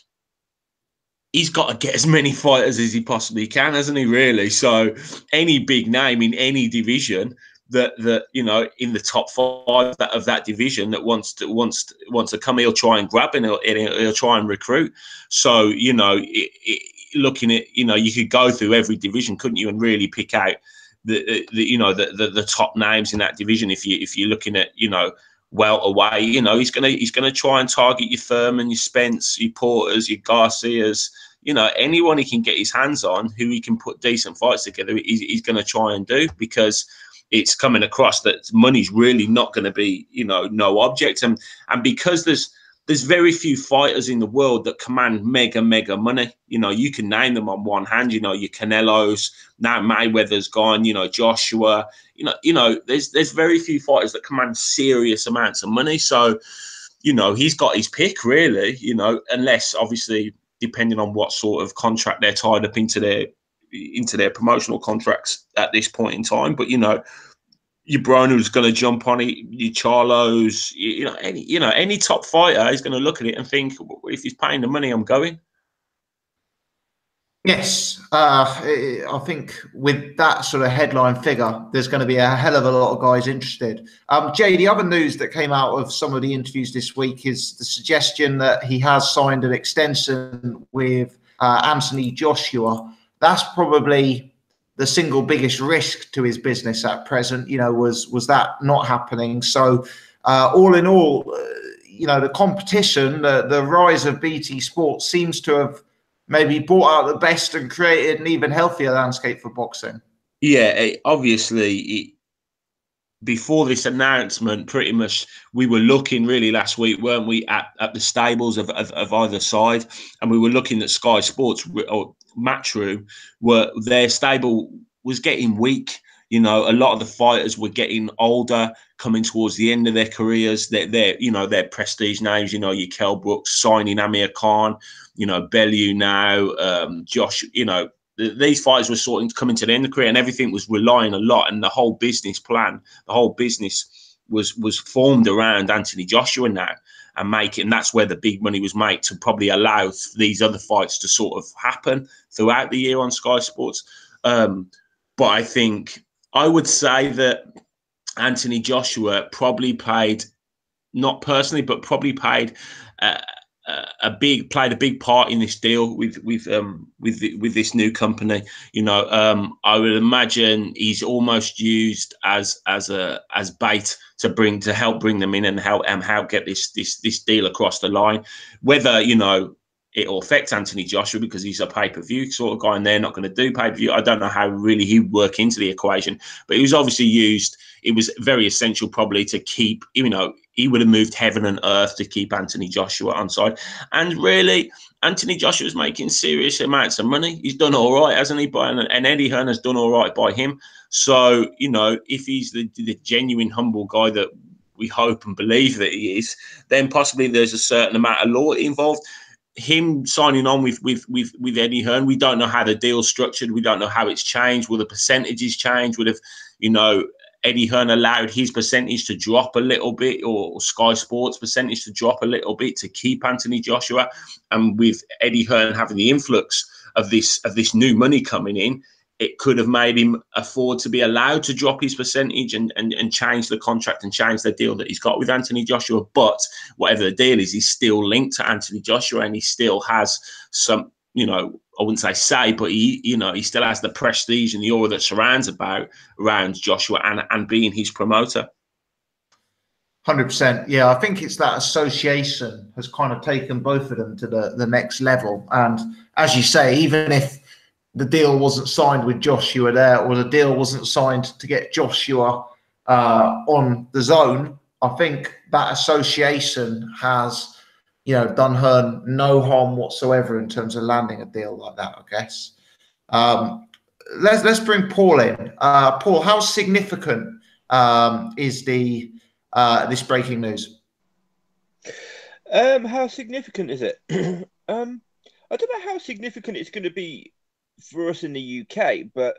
he's got to get as many fighters as he possibly can, hasn't he, really? So any big name in any division that in the top 5 of that division that wants to come, he'll try and grab, and he'll try and recruit. So, looking at, you could go through every division, couldn't you, and really pick out the top names in that division. If you're looking at, welterweight, he's gonna try and target your Thurman, your Spence, your Porters, your Garcias, anyone he can get his hands on who he can put decent fights together, he's going to try and do, because it's coming across that money's really not going to be, no object. And because there's very few fighters in the world that command mega money. You can name them on one hand, your Canelos, now Mayweather's gone, Joshua, there's very few fighters that command serious amounts of money. So, he's got his pick, really, unless obviously depending on what sort of contract they're tied up into their promotional contracts at this point in time. But, your Broner's going to jump on it, your Charlos, any top fighter is going to look at it and think, if he's paying the money, I'm going. Yes, I think with that sort of headline figure, there's going to be a hell of a lot of guys interested. Jay, the other news that came out of some of the interviews this week is the suggestion that he has signed an extension with Anthony Joshua. That's probably the single biggest risk to his business at present, was that not happening. So all in all, the competition, the rise of BT Sports seems to have maybe brought out the best and created an even healthier landscape for boxing. Yeah, obviously, before this announcement, pretty much we were looking really last week, weren't we, at the stables of either side, and we were looking at Sky Sports or Matchroom, where their stable was getting weak. A lot of the fighters were getting older, coming towards the end of their careers. Their prestige names, your Kell Brooks signing Amir Khan, Bellew now, Josh, these fighters were sort of coming to the end of the career, and everything was relying a lot, and the whole business plan, the whole business was formed around Anthony Joshua now, and that's where the big money was made, to probably allow these other fights to sort of happen throughout the year on Sky Sports. But I think I would say that Anthony Joshua probably played, not personally, but probably played a big part in this deal with this new company. I would imagine he's almost used as bait to help bring them in and help get this deal across the line. Whether it'll affect Anthony Joshua because he's a pay-per-view sort of guy and they're not going to do pay-per-view, I don't know how really he'd work into the equation, but he was obviously used. It was very essential probably to keep, he would have moved heaven and earth to keep Anthony Joshua on side. And really, Anthony Joshua's making serious amounts of money. He's done all right, hasn't he? And Eddie Hearn has done all right by him. So, if he's the genuine, humble guy that we hope and believe that he is, then possibly there's a certain amount of loyalty involved. Him signing on with Eddie Hearn, we don't know how the deal's structured. We don't know how it's changed. Will the percentages change? Would have, Eddie Hearn allowed his percentage to drop a little bit, or Sky Sports percentage to drop a little bit to keep Anthony Joshua? And with Eddie Hearn having the influx of this new money coming in, it could have made him afford to be allowed to drop his percentage and change the contract and change the deal that he's got with Anthony Joshua. But whatever the deal is, he's still linked to Anthony Joshua, and he still has some, you know, I wouldn't say, but he, you know, he still has the prestige and the aura that surrounds around Joshua and being his promoter. 100%. Yeah, I think it's that association has kind of taken both of them to the next level. And as you say, even if the deal wasn't signed with Joshua there, or the deal wasn't signed to get Joshua on the zone, I think that association has, you know, done Hearn no harm whatsoever in terms of landing a deal like that, I guess. Let's bring Paul in. Paul, how significant is this breaking news? How significant is it? I don't know how significant it's going to be for us in the UK, but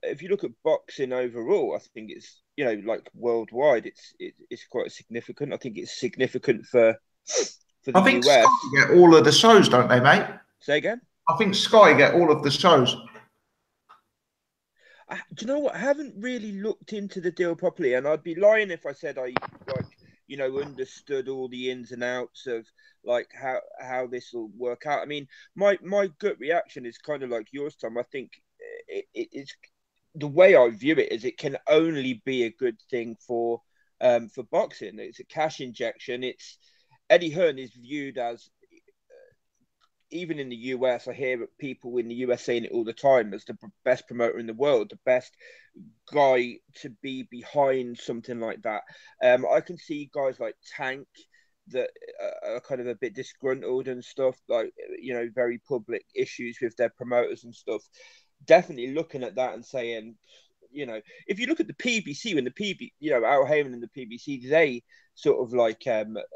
if you look at boxing overall, I think it's, you know, like worldwide, it's quite significant. I think it's significant for the I think US. Sky get all of the shows, don't they, mate? Say again? I think Sky get all of the shows. Do you know what? I haven't really looked into the deal properly, and I'd be lying if I said I, like, you know, understood all the ins and outs of like how this will work out. I mean, my gut reaction is kind of like yours, Tom. I think it's the way I view it is it can only be a good thing for boxing. It's a cash injection. It's Eddie Hearn is viewed as, even in the US, I hear people in the US saying it all the time, as the best promoter in the world, the best guy to be behind something like that. I can see guys like Tank that are kind of a bit disgruntled and stuff, like, you know, very public issues with their promoters and stuff. Definitely looking at that and saying, you know, if you look at the PBC, when the you know, Al Heyman and the PBC, they sort of like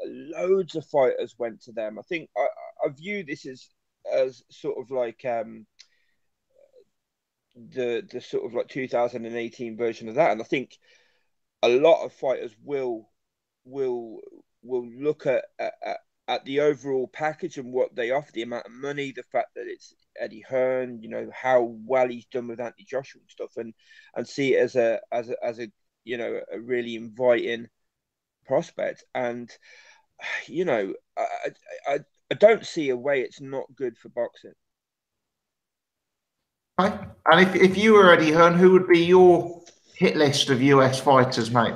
loads of fighters went to them. I think I view this as sort of like the sort of like 2018 version of that, and I think a lot of fighters will look at the overall package and what they offer, the amount of money, the fact that it's Eddie Hearn, you know, how well he's done with Anthony Joshua and stuff, and see it as a you know, a really inviting prospect. And, you know, I don't see a way it's not good for boxing. Okay. And if you were Eddie Hearn, who would be your hit list of US fighters, mate?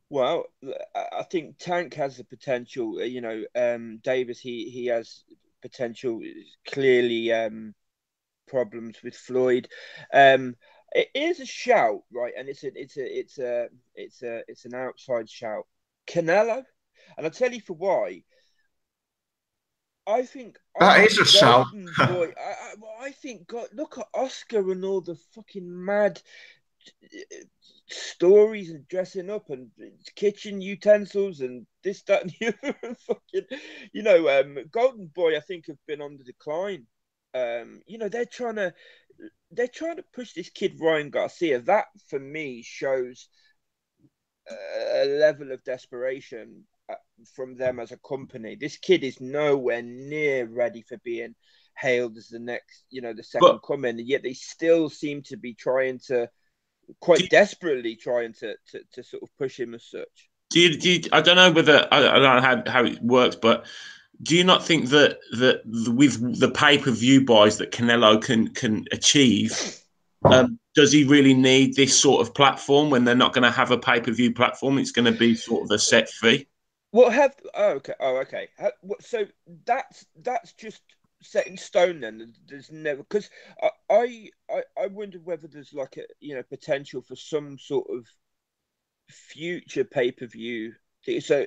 Well, I think Tank has the potential. You know, Davis, he has potential. Clearly, problems with Floyd. It is a shout, right? And it's an outside shout. Canelo, and I'll tell you for why. I think that is a shout. Boy, I think, God, look at Oscar and all the fucking mad stories and dressing up and kitchen utensils and this, that, and the other. And fucking, you know, Golden Boy, I think, have been on the decline. You know, they're trying to push this kid Ryan Garcia. That for me shows a level of desperation from them as a company. This kid is nowhere near ready for being hailed as the next, you know, the second coming, and yet they still seem to be trying to, quite desperately trying to sort of push him as such. Do you I don't know whether I don't know how it works, but do you not think that with the pay-per-view buys that Canelo can achieve, does he really need this sort of platform when they're not going to have a pay-per-view platform? It's going to be sort of a set fee. Well, okay. So that's just set in stone then. There's never, because I wonder whether there's like a, you know, potential for some sort of future pay-per-view. So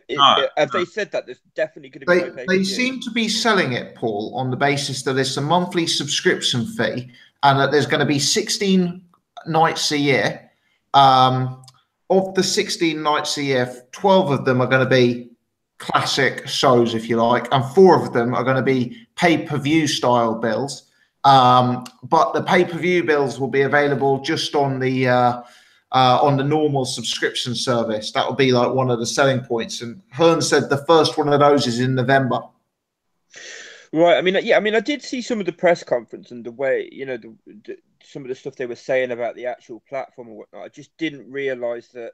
have they said that there's definitely going to be no pay-per-view? They seem to be selling it, Paul, on the basis that it's a monthly subscription fee and that there's going to be 16 nights a year. Of the 16 nights a year, 12 of them are going to be classic shows, if you like, and 4 of them are going to be pay-per-view style bills. But the pay-per-view bills will be available just on the normal subscription service. That will be like one of the selling points. And Hearn said the first one of those is in November. Right. I mean, I did see some of the press conference and the way, you know, some of the stuff they were saying about the actual platform or whatnot, I just didn't realise that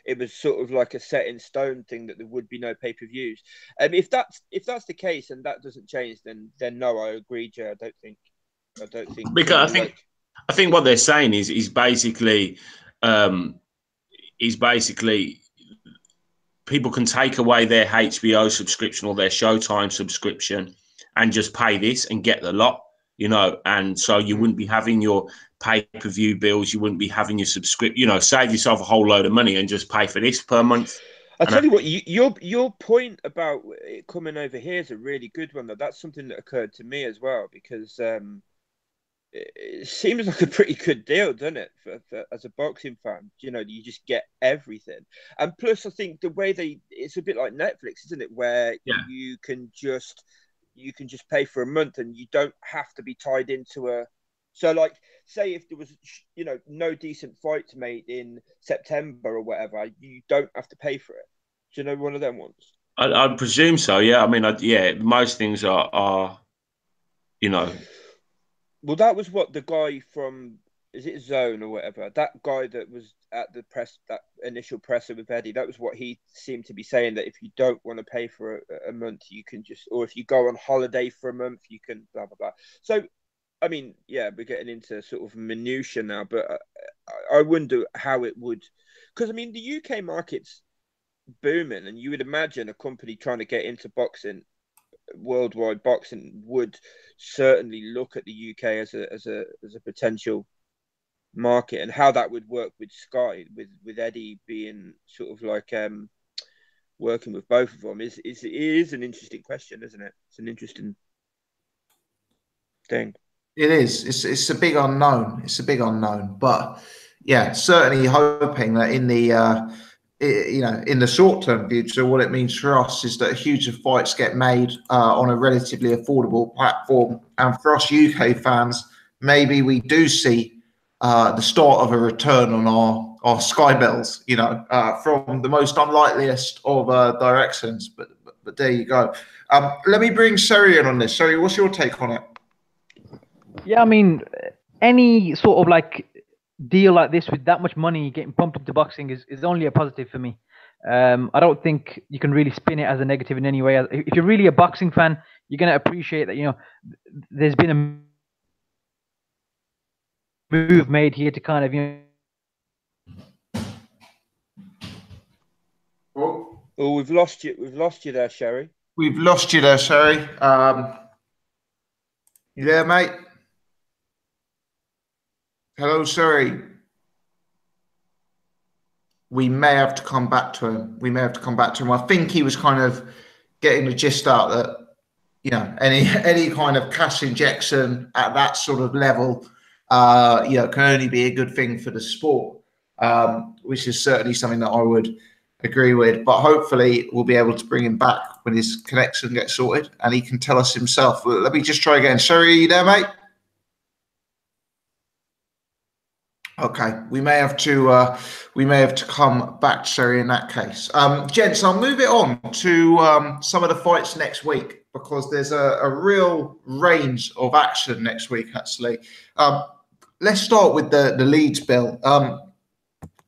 it was sort of like a set in stone thing that there would be no pay-per-views. If that's the case and that doesn't change, then no, I agree, Jay. I don't think because I think what they're saying is basically people can take away their HBO subscription or their Showtime subscription and just pay this and get the lot, you know, and so you wouldn't be having your pay-per-view bills, you wouldn't be having your subscription, you know, save yourself a whole load of money and just pay for this per month. I'll tell you what, your point about it coming over here is a really good one, though. That's something that occurred to me as well, because it seems like a pretty good deal, doesn't it? For as a boxing fan, you know, you just get everything. And plus, I think the way it's a bit like Netflix, isn't it? Where you can just pay for a month and you don't have to be tied into a. So, like, say if there was, you know, no decent fights made in September or whatever, you don't have to pay for it. Do you know one of them ones? I presume so. Yeah, I mean, most things are, you know. Well, that was what the guy from, is it DAZN or whatever? That guy that was at the press, that initial presser with Eddie, that was what he seemed to be saying, that if you don't want to pay for a month, you can just, or if you go on holiday for a month, you can blah, blah, blah. So, I mean, yeah, we're getting into sort of minutiae now, but I wonder how it would, because I mean, the UK market's booming, and you would imagine a company trying to get into boxing, worldwide boxing, would certainly look at the UK as a potential market, and how that would work with Sky, with Eddie being sort of like working with both of them is an interesting question, isn't it? It's an interesting thing. It is. It's a big unknown. It's a big unknown, but yeah, certainly hoping that in the in the short-term future, what it means for us is that huge fights get made on a relatively affordable platform, and for us UK fans, maybe we do see the start of a return on our Sky bills. You know, from the most unlikeliest of directions, but there you go. Let me bring Seri in on this. Seri, what's your take on it? Yeah, I mean, any sort of like deal like this with that much money getting pumped into boxing is only a positive for me. I don't think you can really spin it as a negative in any way. If you're really a boxing fan, you're going to appreciate that, you know, there's been a move made here to kind of, you know. Oh, we've lost you. We've lost you there, Sherry. We've lost you there, Sherry. You there, mate? Hello, Sherry. We may have to come back to him. I think he was kind of getting the gist out that, you know, any kind of cash injection at that sort of level, you know, can only be a good thing for the sport, which is certainly something that I would agree with. But hopefully we'll be able to bring him back when his connection gets sorted and he can tell us himself. Let me just try again. Sherry, are you there, mate? Okay, we may have to come back to Sherry in that case. Gents, I'll move it on to some of the fights next week, because there's a real range of action next week, actually. Let's start with the Leeds bill.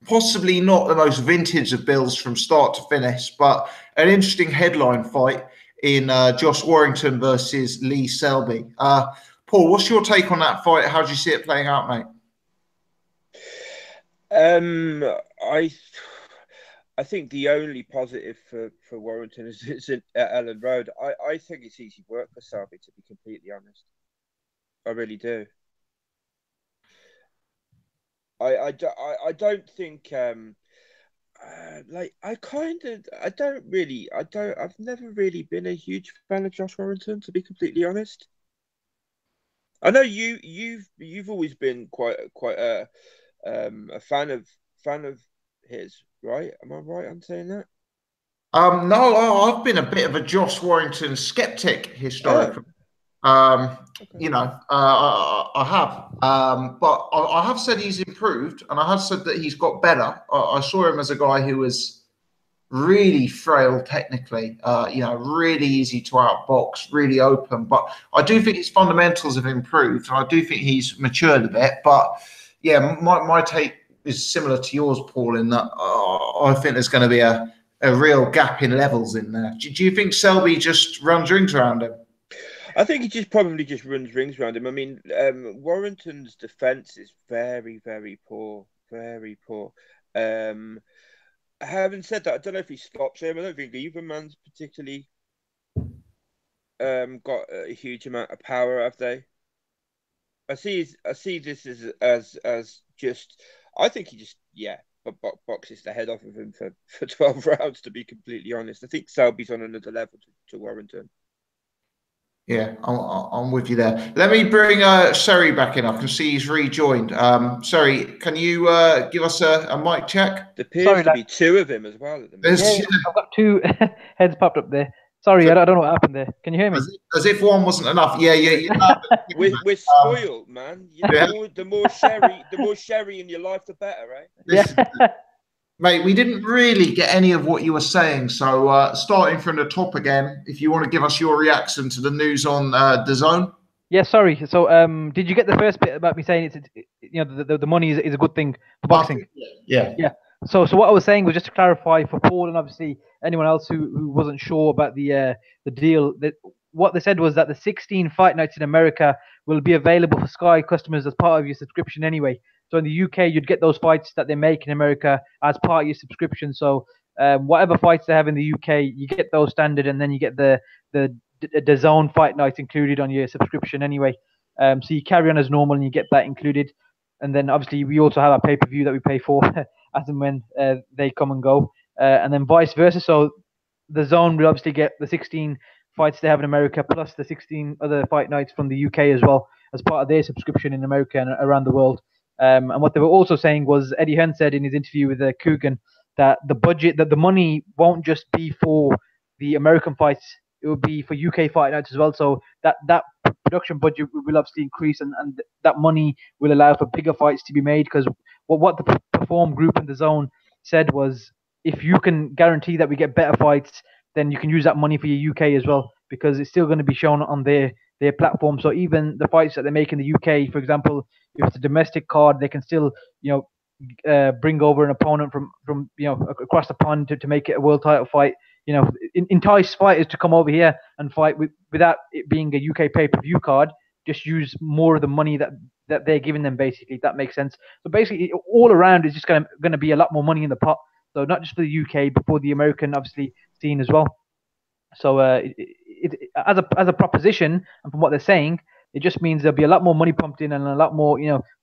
Possibly not the most vintage of bills from start to finish, but an interesting headline fight in Josh Warrington versus Lee Selby. Paul, what's your take on that fight? How do you see it playing out, mate? I think the only positive for Warrington is at Ellen Road. I think it's easy work for Selby, to be completely honest. I really do. I don't think I've never really been a huge fan of Josh Warrington, to be completely honest. I know you've always been quite a fan of his, right? Am I right on saying that? No, I've been a bit of a Josh Warrington skeptic historically. You know, I have, but I have said he's improved, and I have said that he's got better. I saw him as a guy who was really frail technically, really easy to outbox, really open. But I do think his fundamentals have improved, and I do think he's matured a bit. But yeah, my take is similar to yours, Paul, in that I think there's going to be a real gap in levels in there. Do you think Selby just runs rings around him? I think he probably just runs rings around him. I mean, Warrington's defence is very, very poor. Very poor. Having said that, I don't know if he stops him. I don't think either man's particularly got a huge amount of power, have they? I see this as just. I think he just boxes the head off of him for 12 rounds. To be completely honest, I think Selby's on another level to Warrington. Yeah, I'm with you there. Let me bring Sherry back in. I can see he's rejoined. Sherry, can you give us a mic check? There appears to be two of him as well at the moment. Yeah, I've got two heads popped up there. Sorry, I don't know what happened there. Can you hear me? As if one wasn't enough. Yeah. We're spoiled, man. The more sherry in your life, the better, right? Yeah. Mate, we didn't really get any of what you were saying. So starting from the top again, if you want to give us your reaction to the news on DAZN. Yeah, sorry. So, did you get the first bit about me saying the money is a good thing for boxing? Yeah. So what I was saying was just to clarify for Paul and obviously anyone else who wasn't sure about the deal. That what they said was that the 16 fight nights in America will be available for Sky customers as part of your subscription anyway. So in the UK, you'd get those fights that they make in America as part of your subscription. So whatever fights they have in the UK, you get those standard, and then you get the DAZN fight nights included on your subscription anyway. So you carry on as normal, and you get that included. And then obviously we also have our pay-per-view that we pay for as and when they come and go, and then vice versa. So the DAZN will obviously get the 16 fights they have in America plus the 16 other fight nights from the UK as well as part of their subscription in America and around the world. And what they were also saying was Eddie Hearn said in his interview with Coogan that the money won't just be for the American fights, it will be for UK fight nights as well. So that production budget will obviously increase, and that money will allow for bigger fights to be made, because what the Perform group and DAZN said was, if you can guarantee that we get better fights, then you can use that money for your UK as well, because it's still going to be shown on their platform. So even the fights that they make in the UK, for example, if it's a domestic card, they can still bring over an opponent from across the pond to make it a world title fight. Entice fighters to come over here and fight without it being a UK pay-per-view card. Just use more of the money that they're giving them, basically, if that makes sense. So basically, all around is just going to be a lot more money in the pot. So not just for the UK, but for the American, obviously, scene as well. So as a proposition, and from what they're saying, it just means there'll be a lot more money pumped in, and a lot more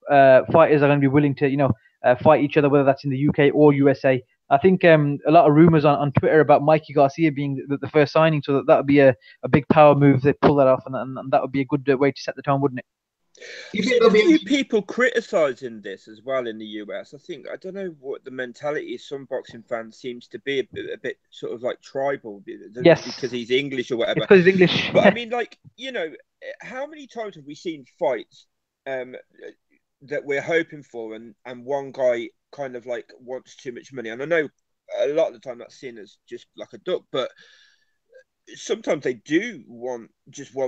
fighters are going to be willing to fight each other, whether that's in the UK or USA. I think a lot of rumors on Twitter about Mikey Garcia being the first signing, so that would be a big power move. They pull that off, and that would be a good way to set the tone, wouldn't it? You've seen a few people criticising this as well in the US. I don't know what the mentality of some boxing fans seems to be, a bit sort of like tribal, yes, because he's English or whatever. Because he's English. But I mean, how many times have we seen fights that we're hoping for, and one guy kind of like wants too much money? And I know a lot of the time that's seen as just like a duck, but sometimes they do want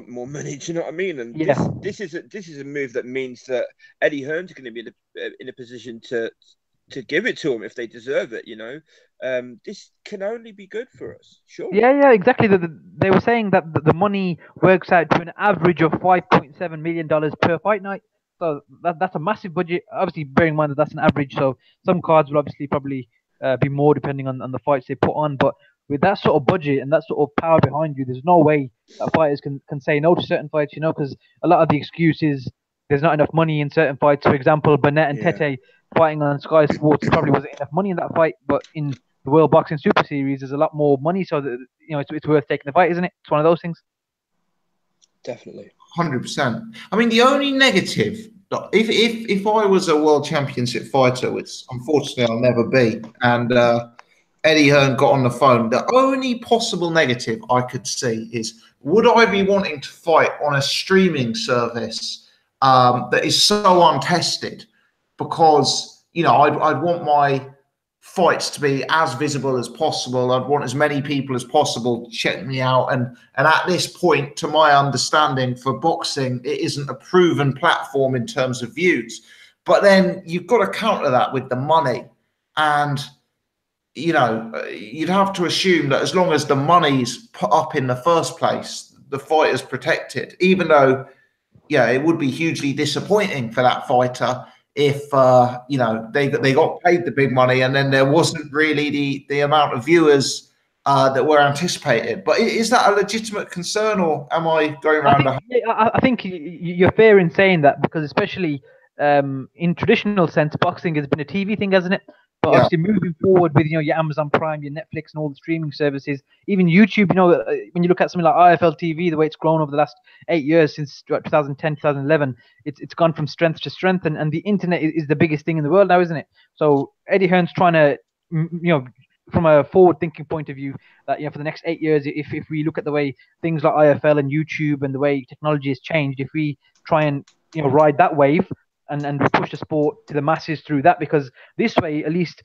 more money. Do you know what I mean? And yeah, this is a move that means that Eddie Hearn's going to be in a position to give it to them if they deserve it. This can only be good for us. Sure. Yeah, exactly. They were saying that the money works out to an average of $5.7 million per fight night. So that's a massive budget. Obviously, bearing in mind that that's an average. So some cards will obviously probably be more depending on the fights they put on. But with that sort of budget and that sort of power behind you, there's no way that fighters can say no to certain fights, because a lot of the excuse is there's not enough money in certain fights. For example, Burnett and Tete fighting on Sky Sports, probably wasn't enough money in that fight. But in the World Boxing Super Series, there's a lot more money, so that it's worth taking the fight, isn't it? It's one of those things. Definitely. 100%. I mean, the only negative, if I was a world championship fighter, which unfortunately I'll never be, and Eddie Hearn got on the phone, the only possible negative I could see is, would I be wanting to fight on a streaming service that is so untested? Because, I'd want my fights to be as visible as possible. I'd want as many people as possible to check me out. And at this point, to my understanding, for boxing, it isn't a proven platform in terms of views. But then you've got to counter that with the money. And, you know, you'd have to assume that as long as the money's put up in the first place, the fighter's protected, even though, yeah, it would be hugely disappointing for that fighter if, you know, they got paid the big money and then there wasn't really the amount of viewers that were anticipated. But is that a legitimate concern, or am I going around? I think you're fair in saying that, because especially in traditional sense, boxing has been a TV thing, hasn't it? But obviously moving forward with, you know, your Amazon Prime, your Netflix and all the streaming services, even YouTube, you know, when you look at something like IFL TV, the way it's grown over the last 8 years since 2010, 2011, it's gone from strength to strength, and the internet is the biggest thing in the world now, isn't it? So Eddie Hearn's trying to, you know, from a forward-thinking point of view, that, you know, for the next 8 years, if we look at the way things like IFL and YouTube and the way technology has changed, if we try and, you know, ride that wave and push the sport to the masses through that, because this way, at least,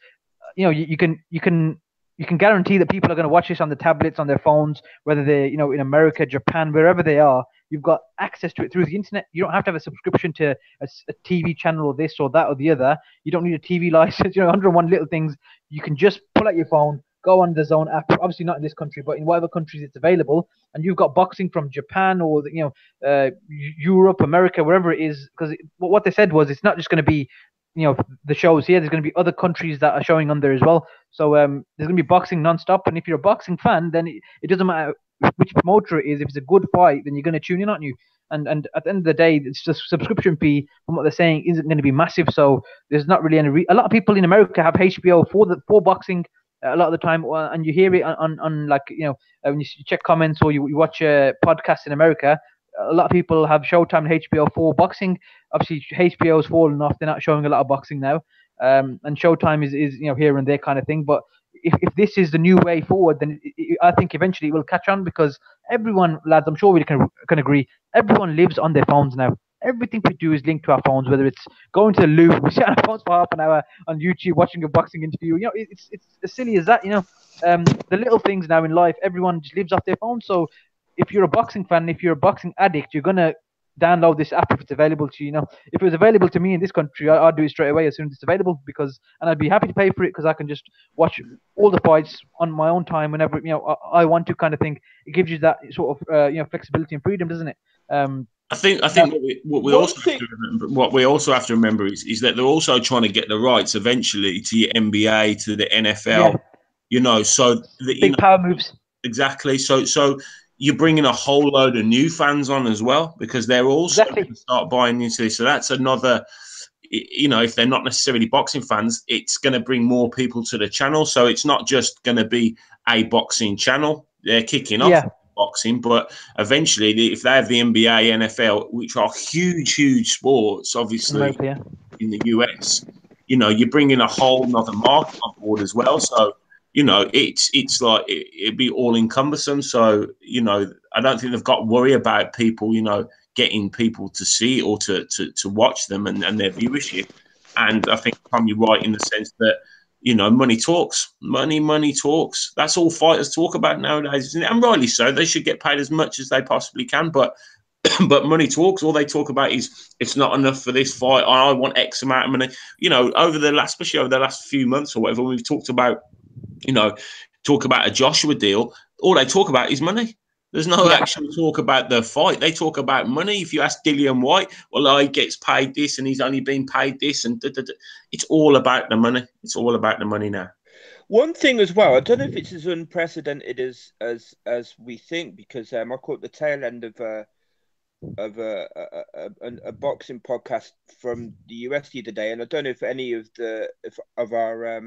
you know, you can guarantee that people are going to watch this on the tablets, on their phones, whether they're, you know, in America, Japan, wherever they are. You've got access to it through the internet. You don't have to have a subscription to a TV channel or this or that or the other. You don't need a TV license. You know, 101 little things. You can just pull out your phone, go on the DAZN app. Obviously not in this country, but in whatever countries it's available. And you've got boxing from Japan or, you know, Europe, America, wherever it is. Because what they said was it's not just going to be, you know, the shows here. There's going to be other countries that are showing on there as well. So there's going to be boxing non-stop. And if you're a boxing fan, then it doesn't matter which promoter it is. If it's a good fight, then you're going to tune in, aren't you? And at the end of the day, it's just subscription fee, from what they're saying, isn't going to be massive. So there's not really any. A lot of people in America have HBO for boxing a lot of the time, and you hear it on like, you know, when you check comments or you watch a podcast in America. A lot of people have Showtime and HBO for boxing. Obviously, HBO's fallen off; they're not showing a lot of boxing now. And Showtime is, you know, here and there kind of thing. But if this is the new way forward, then I think eventually it will catch on, because everyone, lads, I'm sure we can agree, everyone lives on their phones now. Everything we do is linked to our phones, whether it's going to the loo, we sit on our phones for half an hour on YouTube watching a boxing interview. You know, it's as silly as that, you know. The little things now in life, everyone just lives off their phone. So if you're a boxing fan, if you're a boxing addict, you're going to download this app if it's available to you. You know, if it was available to me in this country, I'd do it straight away as soon as it's available, and I'd be happy to pay for it, because I can just watch all the fights on my own time whenever, you know, I want to, kind of thing. It gives you that sort of you know, flexibility and freedom, doesn't it? I think what we also have to remember is that they're also trying to get the rights eventually to your NBA, to the NFL. Yeah. You know, so big power moves. Exactly. So you're bringing a whole load of new fans on as well, because they're also going to start buying into this. So that's another, you know, if they're not necessarily boxing fans, it's going to bring more people to the channel. So it's not just going to be a boxing channel. They're kicking off boxing, but eventually, if they have the NBA, NFL, which are huge sports, obviously in the US, you know, you're bringing a whole nother market on board as well. So, you know, it's like it'd be all encompassing. So, you know, I don't think they've got to worry about people, you know, getting people to see or to watch them and their viewership. And I think, Tom, you're right in the sense that, you know, money talks. Money talks. That's all fighters talk about nowadays, and rightly so. They should get paid as much as they possibly can, but money talks. All they talk about is it's not enough for this fight. I want X amount of money. You know, especially over the last few months or whatever, we've talked about, you know, talk about a Joshua deal. All they talk about is money. There's no actual talk about the fight. They talk about money. If you ask Dillian White, well, he gets paid this and he's only been paid this. And it's all about the money. It's all about the money now. One thing as well, I don't know if it's as unprecedented as we think, because I caught the tail end of a boxing podcast from the US the other day, and I don't know if any of our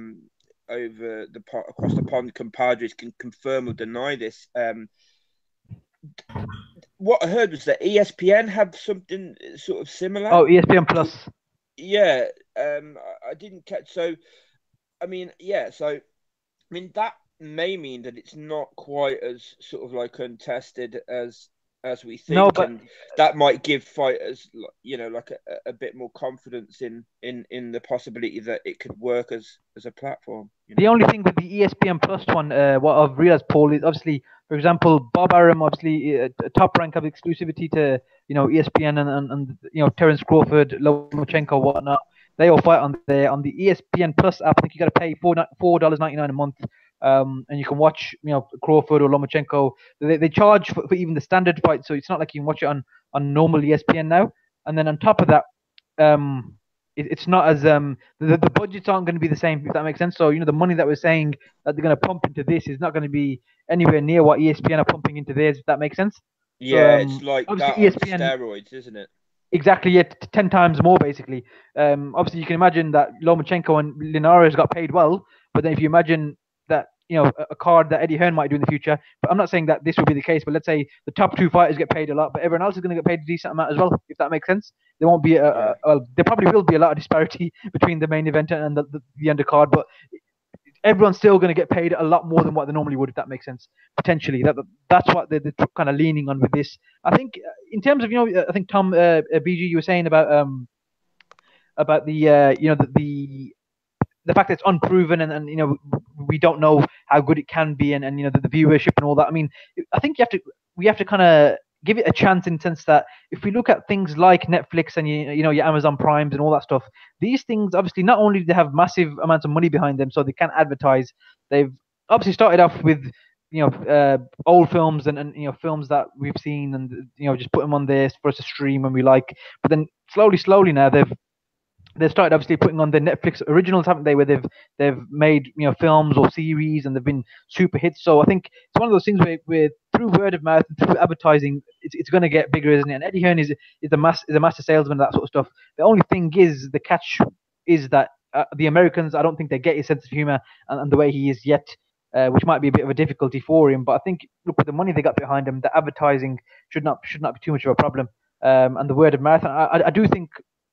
across the pond compadres can confirm or deny this. What I heard was that ESPN have something sort of similar. Oh, ESPN Plus. Yeah, I didn't catch. So, I mean, yeah. So, I mean, that may mean that it's not quite as sort of like untested as as we think, No, but and that might give fighters, you know, like a bit more confidence in the possibility that it could work as a platform. You know? the only thing with the ESPN Plus one, what I've realized, Paul, is obviously, for example, Bob Arum, obviously a top rank of exclusivity to ESPN and Terence Crawford, Lomachenko, whatnot. They all fight on the ESPN Plus app. I think you got to pay $4.99 a month, and you can watch Crawford or Lomachenko. They charge for even the standard fight, so it's not like you can watch it on normal ESPN now. And then on top of that, it's not as the budgets aren't going to be the same, if that makes sense. So the money that we're saying that they're going to pump into this is not going to be anywhere near what ESPN are pumping into theirs, if that makes sense. Yeah, So, it's like obviously that ESPN, on steroids, isn't it? Exactly, yeah, 10 times more basically. Obviously you can imagine that Lomachenko and Linares got paid well, but then if you imagine that a card that Eddie Hearn might do in the future, but I'm not saying that this will be the case, but let's say the top 2 fighters get paid a lot, but everyone else is going to get paid a decent amount as well, if that makes sense. There won't be well, there probably will be a lot of disparity between the main event and the undercard, but everyone's still going to get paid a lot more than what they normally would, if that makes sense. Potentially, that's what they're kind of leaning on with this. I think in terms of I think Tom BG, you were saying about the fact that it's unproven and we don't know how good it can be and the viewership and all that. I mean, I think we have to kind of give it a chance in the sense that if we look at things like Netflix and your Amazon Primes and all that stuff, these things obviously not only do they have massive amounts of money behind them, so they can advertise. They've obviously started off with old films and films that we've seen and just put them on there for us to stream when we like. But then slowly now they've started obviously putting on the Netflix originals, haven't they? Where they've made films or series and they've been super hits. So I think it's one of those things where through word of mouth and through advertising, it's going to get bigger, isn't it? And Eddie Hearn is a master salesman, that sort of stuff. The only thing is, the catch is that the Americans, I don't think they get his sense of humor and the way he is yet, which might be a bit of a difficulty for him. But I think, look, with the money they got behind him, the advertising should not be too much of a problem. And the word of mouth, and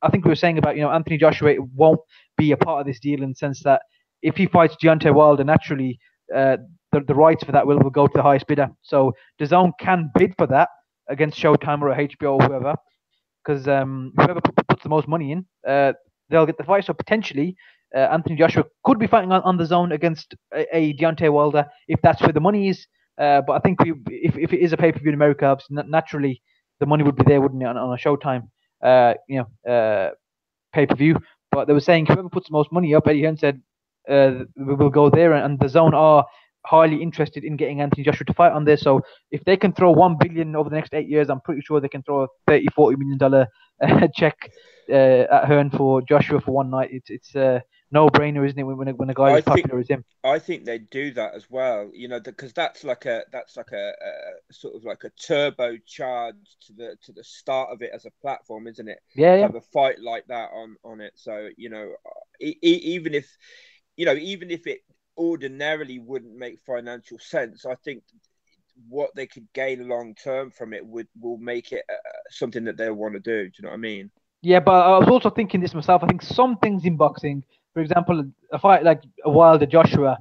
I think we were saying about Anthony Joshua, it won't be a part of this deal in the sense that if he fights Deontay Wilder, naturally the rights for that will go to the highest bidder. So DAZN can bid for that against Showtime or HBO or whoever, because whoever puts the most money in, they'll get the fight. So potentially Anthony Joshua could be fighting on the zone against a Deontay Wilder if that's where the money is. But I think if it is a pay-per-view in America, naturally the money would be there, wouldn't it, on a Showtime pay-per-view. But they were saying whoever puts the most money up, Eddie Hearn said, we will go there, and the zone are highly interested in getting Anthony Joshua to fight on there. So if they can throw $1 billion over the next 8 years, I'm pretty sure they can throw a $30-40 million check at Hearn for Joshua for one night. It's a no-brainer, isn't it, when a guy as popular as him? I think they do that as well, because that's like a sort of like a turbocharge to the start of it as a platform, isn't it? Yeah, to have a fight like that on it. So even if it ordinarily wouldn't make financial sense, I think what they could gain long term from it will make it something that they'll want to do. Do you know what I mean? Yeah, but I was also thinking this myself. I think some things in boxing, for example, a fight like a Wilder Joshua,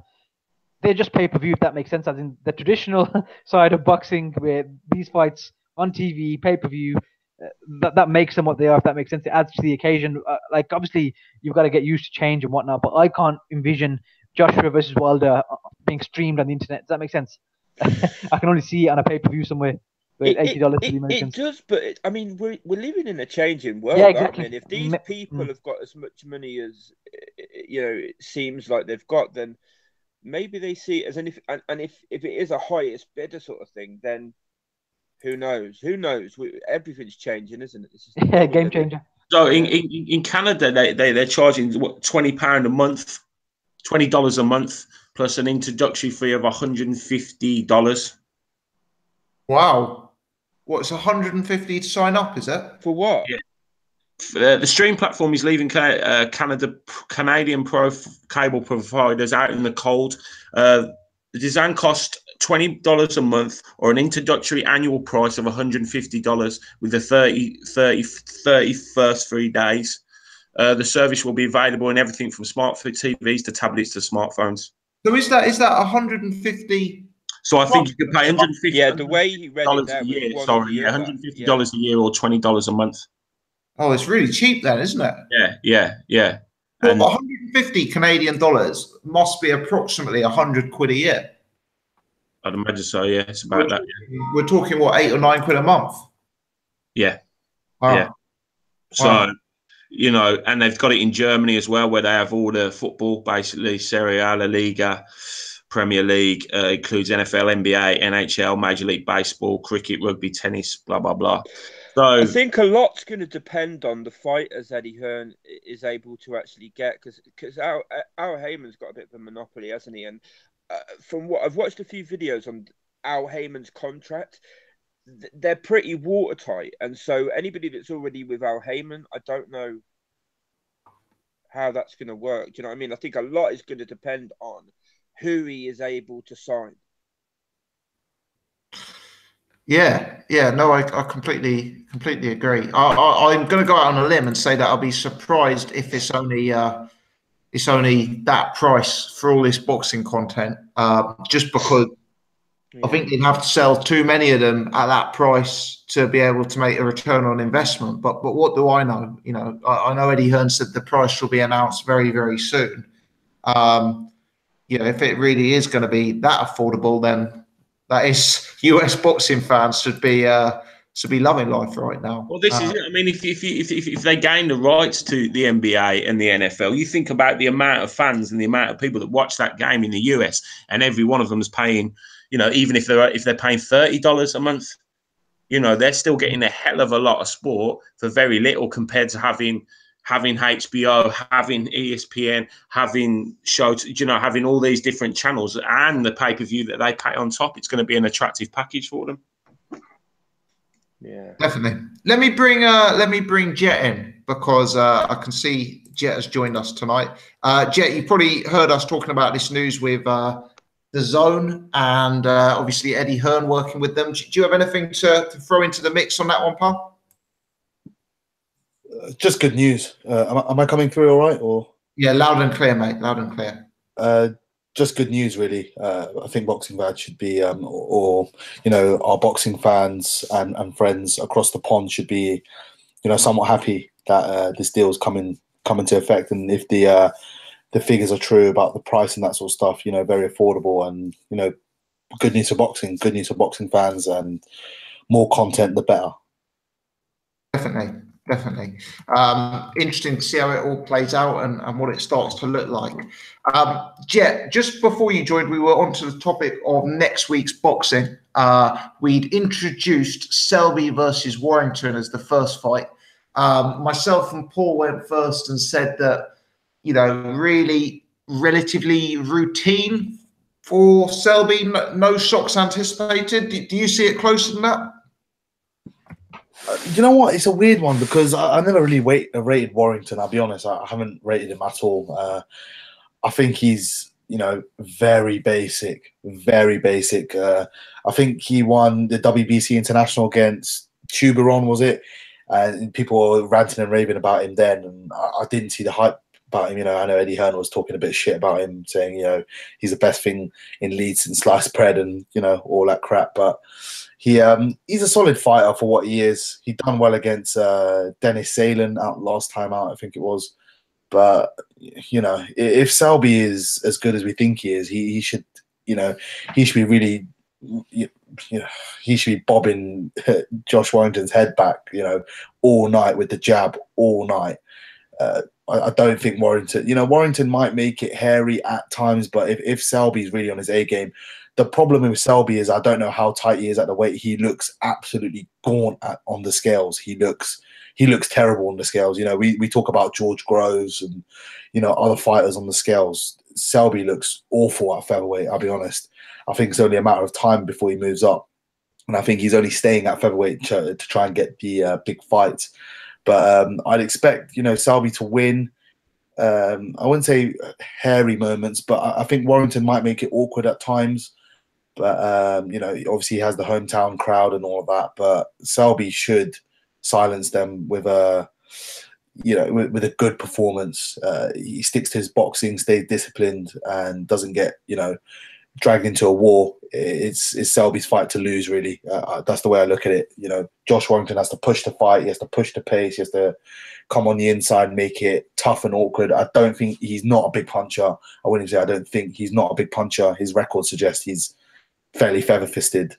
they're just pay-per-view, if that makes sense. As in the traditional side of boxing, where these fights on TV, pay-per-view, that makes them what they are, if that makes sense. It adds to the occasion. Like, obviously, you've got to get used to change and whatnot, but I can't envision Joshua versus Wilder being streamed on the internet. Does that make sense? I can only see it on a pay-per-view somewhere. $80 for the Americans. It does, but I mean, we're living in a changing world, yeah, exactly. aren't we? And if these people have got as much money as it seems like they've got, then maybe they see it as if it is a highest bidder sort of thing, then who knows? Who knows? Everything's changing, isn't it? Yeah, game changer. So in Canada, they're charging £20 a month, $20 a month, plus an introductory fee of $150. Wow. What's 150 to sign up, is it? For what? Yeah. The stream platform is leaving Canadian cable providers out in the cold. The design cost $20 a month or an introductory annual price of $150 with the 30 first 3 days. The service will be available in everything from smart TVs to tablets to smartphones. So is that 150 So I think you could pay $150. Yeah, the way he read it there a was year. one or Sorry, the yeah, other. $150 a year or $20 a month. Oh, it's really cheap then, isn't it? Yeah. Well, And 150 Canadian dollars must be approximately 100 quid a year. I'd imagine so. Yeah, it's about that. We're talking what, 8 or 9 quid a month? Yeah. Wow. Yeah. So, Wow. you know, and they've got it in Germany as well, where they have all the football, basically Serie A, La Liga, Premier League, includes NFL, NBA, NHL, Major League Baseball, cricket, rugby, tennis, blah, blah, blah. So I think a lot's going to depend on the fighters Eddie Hearn is able to actually get, because Al Heyman's got a bit of a monopoly, hasn't he? And from what I've watched a few videos on Al Heyman's contract, they're pretty watertight. And so anybody that's already with Al Heyman, I don't know how that's going to work. Do you know what I mean? I think a lot is going to depend on who he is able to sign. Yeah, no, I completely agree. I'm going to go out on a limb and say that I'll be surprised if it's only that price for all this boxing content, just because I think they'd have to sell too many of them at that price to be able to make a return on investment. But what do I know? You know, I know Eddie Hearn said the price will be announced very, very soon. You know, if it really is going to be that affordable, then that is US boxing fans should be loving life right now. Well, this is it. I mean, if they gain the rights to the NBA and the NFL, you think about the amount of fans and the amount of people that watch that game in the US, and every one of them is paying, you know, even if they're paying $30 a month, you know, they're still getting a hell of a lot of sport for very little compared to having HBO, having ESPN, having shows, you know, having all these different channels and the pay-per-view that they pay on top. It's going to be an attractive package for them. Yeah, definitely. Let me bring Jet in, because I can see Jet has joined us tonight. Jet, you probably heard us talking about this news with the DAZN and obviously Eddie Hearn working with them. Do you have anything to throw into the mix on that one, pal? Just good news. Am I coming through all right? Or yeah, loud and clear, mate. Loud and clear. Just good news, really. I think Boxing Bad should be, or you know, our boxing fans and friends across the pond should be, you know, somewhat happy that this deal is coming to effect. And if the figures are true about the price and that sort of stuff, you know, very affordable, and you know, good news for boxing, good news for boxing fans, and more content the better. Definitely. Interesting to see how it all plays out and what it starts to look like. Jet, just before you joined, we were onto the topic of next week's boxing. We'd introduced Selby versus Warrington as the first fight. Myself and Paul went first and said that, you know, really relatively routine for Selby, no shocks anticipated. Do you see it closer than that? You know what? It's a weird one because I never really rated Warrington. I'll be honest. I haven't rated him at all. I think he's, you know, very basic, very basic. I think he won the WBC International against Tuberon, was it? And people were ranting and raving about him then, and I didn't see the hype about him. You know, I know Eddie Hearn was talking a bit of shit about him, saying, you know, he's the best thing in Leeds and sliced bread and, you know, all that crap. But he's a solid fighter for what he is. He done well against Dennis Salen out last time out, I think it was. But you know, if Selby is as good as we think he is, he should, you know, he should be really, you know, he should be bobbing Josh Warrington's head back, you know, all night with the jab all night. I don't think Warrington, you know, Warrington might make it hairy at times, but if Selby's really on his A game. The problem with Selby is I don't know how tight he is at the weight. He looks absolutely gaunt on the scales. He looks terrible on the scales. You know, we talk about George Groves and, you know, other fighters on the scales. Selby looks awful at featherweight, I'll be honest. I think it's only a matter of time before he moves up. And I think he's only staying at featherweight to try and get the big fights. But I'd expect, you know, Selby to win. I wouldn't say hairy moments, but I think Warrington might make it awkward at times. But, you know, obviously he has the hometown crowd and all of that. But Selby should silence them with a, you know, with a good performance. He sticks to his boxing, stays disciplined, and doesn't get, you know, dragged into a war, it's Selby's fight to lose, really. That's the way I look at it. You know, Josh Warrington has to push the fight. He has to push the pace. He has to come on the inside, make it tough and awkward. I don't think he's not a big puncher. I wouldn't say I don't think he's not a big puncher. His record suggests he's fairly feather-fisted.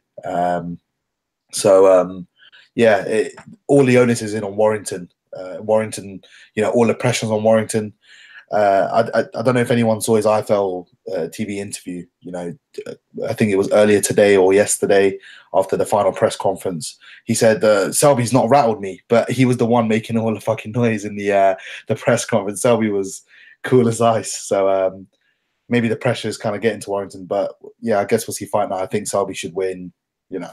Yeah, all the onus is in on Warrington. Warrington, you know, all the pressure's on Warrington. I don't know if anyone saw his IFL TV interview. You know, I think it was earlier today or yesterday after the final press conference. He said, Selby's not rattled me, but he was the one making all the fucking noise in the press conference. Selby was cool as ice. So maybe the pressure is kind of getting to Warrington. But yeah, I guess we'll see fight now. I think Selby should win, you know,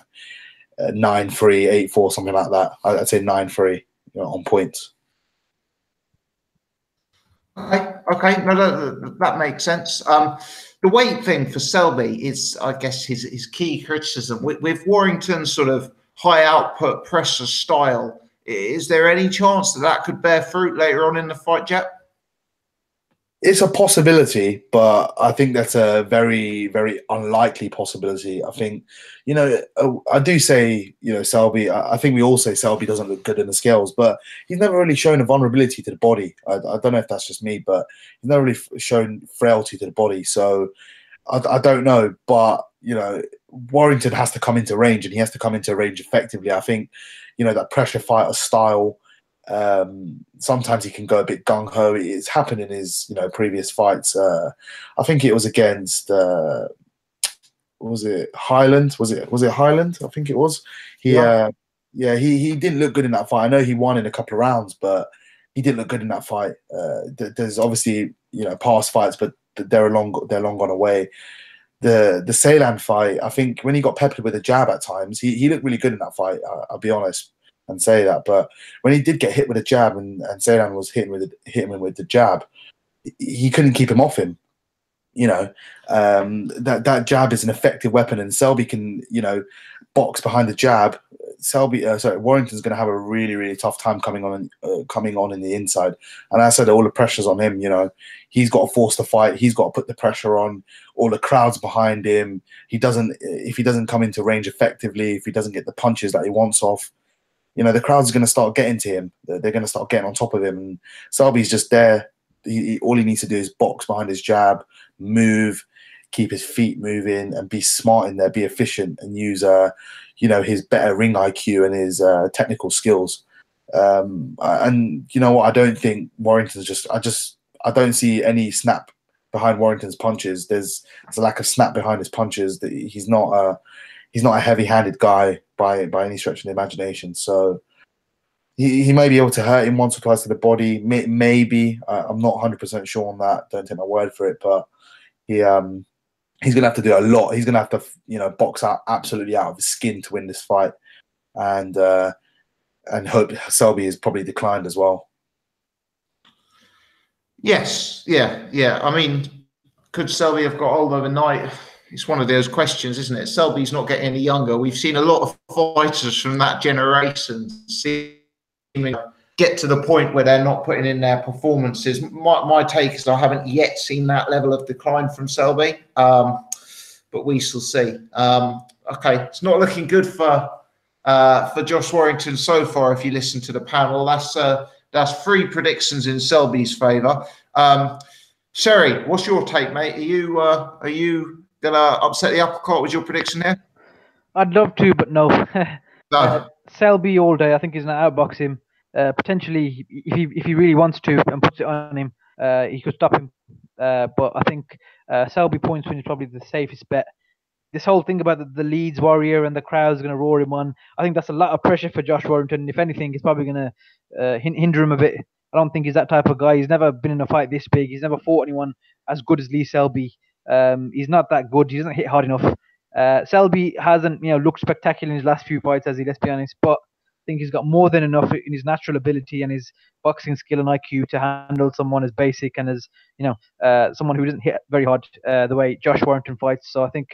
9-3, 8-4, something like that. I'd say 9-3, you know, on points. Okay, no, that makes sense. The weight thing for Selby is, I guess, his key criticism. With Warrington's sort of high output pressure style, is there any chance that could bear fruit later on in the fight, Jep? It's a possibility, but I think that's a very, very unlikely possibility. I think, you know, I do say, you know, Selby, I think we all say Selby doesn't look good in the scales, but he's never really shown a vulnerability to the body. I don't know if that's just me, but he's never really shown frailty to the body. So I don't know, but, you know, Warrington has to come into range, and he has to come into range effectively. I think, you know, that pressure fighter style, sometimes he can go a bit gung-ho. It's happened in his, you know, previous fights. I think it was against was it Highland? Was it Highland? I think it was. He didn't look good in that fight. I know he won in a couple of rounds, but he didn't look good in that fight. There's obviously, you know, past fights, but they're long gone away. The Ceylan fight, I think when he got peppered with a jab at times, he looked really good in that fight. I'll be honest and say that. But when he did get hit with a jab, and Ceylan was hitting him with the jab, he couldn't keep him off him. You know, that jab is an effective weapon, and Selby can, you know, box behind the jab. Warrington's going to have a really, really tough time coming on in the inside. And I said all the pressure's on him. You know, he's got to force the fight. He's got to put the pressure on. All the crowd's behind him. If he doesn't come into range effectively, if he doesn't get the punches that he wants off, you know, the crowd's going to start getting to him. They're going to start getting on top of him. And Selby's just there. All he needs to do is box behind his jab, move, keep his feet moving, and be smart in there, be efficient, and use, you know, his better ring IQ and his technical skills. And you know what? I don't think Warrington's I don't see any snap behind Warrington's punches. There's a lack of snap behind his punches. He's not a heavy-handed guy by any stretch of the imagination. So he may be able to hurt him once or twice to the body. Maybe. I'm not 100% sure on that. Don't take my word for it. But he's going to have to do a lot. He's going to have to, you know, box absolutely out of his skin to win this fight. And hope Selby is probably declined as well. Yes. Yeah. I mean, could Selby have got old overnight? It's one of those questions, isn't it? Selby's not getting any younger. We've seen a lot of fighters from that generation get to the point where they're not putting in their performances. My take is I haven't yet seen that level of decline from Selby, but we shall see. Okay, it's not looking good for Josh Warrington so far. If you listen to the panel, that's 3 predictions in Selby's favour. Sherry, what's your take, mate? Are you gonna upset the apple cart with your prediction here? I'd love to, but no. No. Selby all day. I think he's going to outbox him. Potentially, if he really wants to and puts it on him, he could stop him. But I think Selby points win is probably the safest bet. This whole thing about the Leeds Warrior and the crowd's going to roar him on, I think that's a lot of pressure for Josh Warrington. If anything, it's probably going to hinder him a bit. I don't think he's that type of guy. He's never been in a fight this big. He's never fought anyone as good as Lee Selby. He's not that good. He doesn't hit hard enough. Selby hasn't, you know, looked spectacular in his last few fights, let's be honest. But I think he's got more than enough in his natural ability and his boxing skill and IQ to handle someone as basic and as, you know, someone who doesn't hit very hard the way Josh Warrington fights. So I think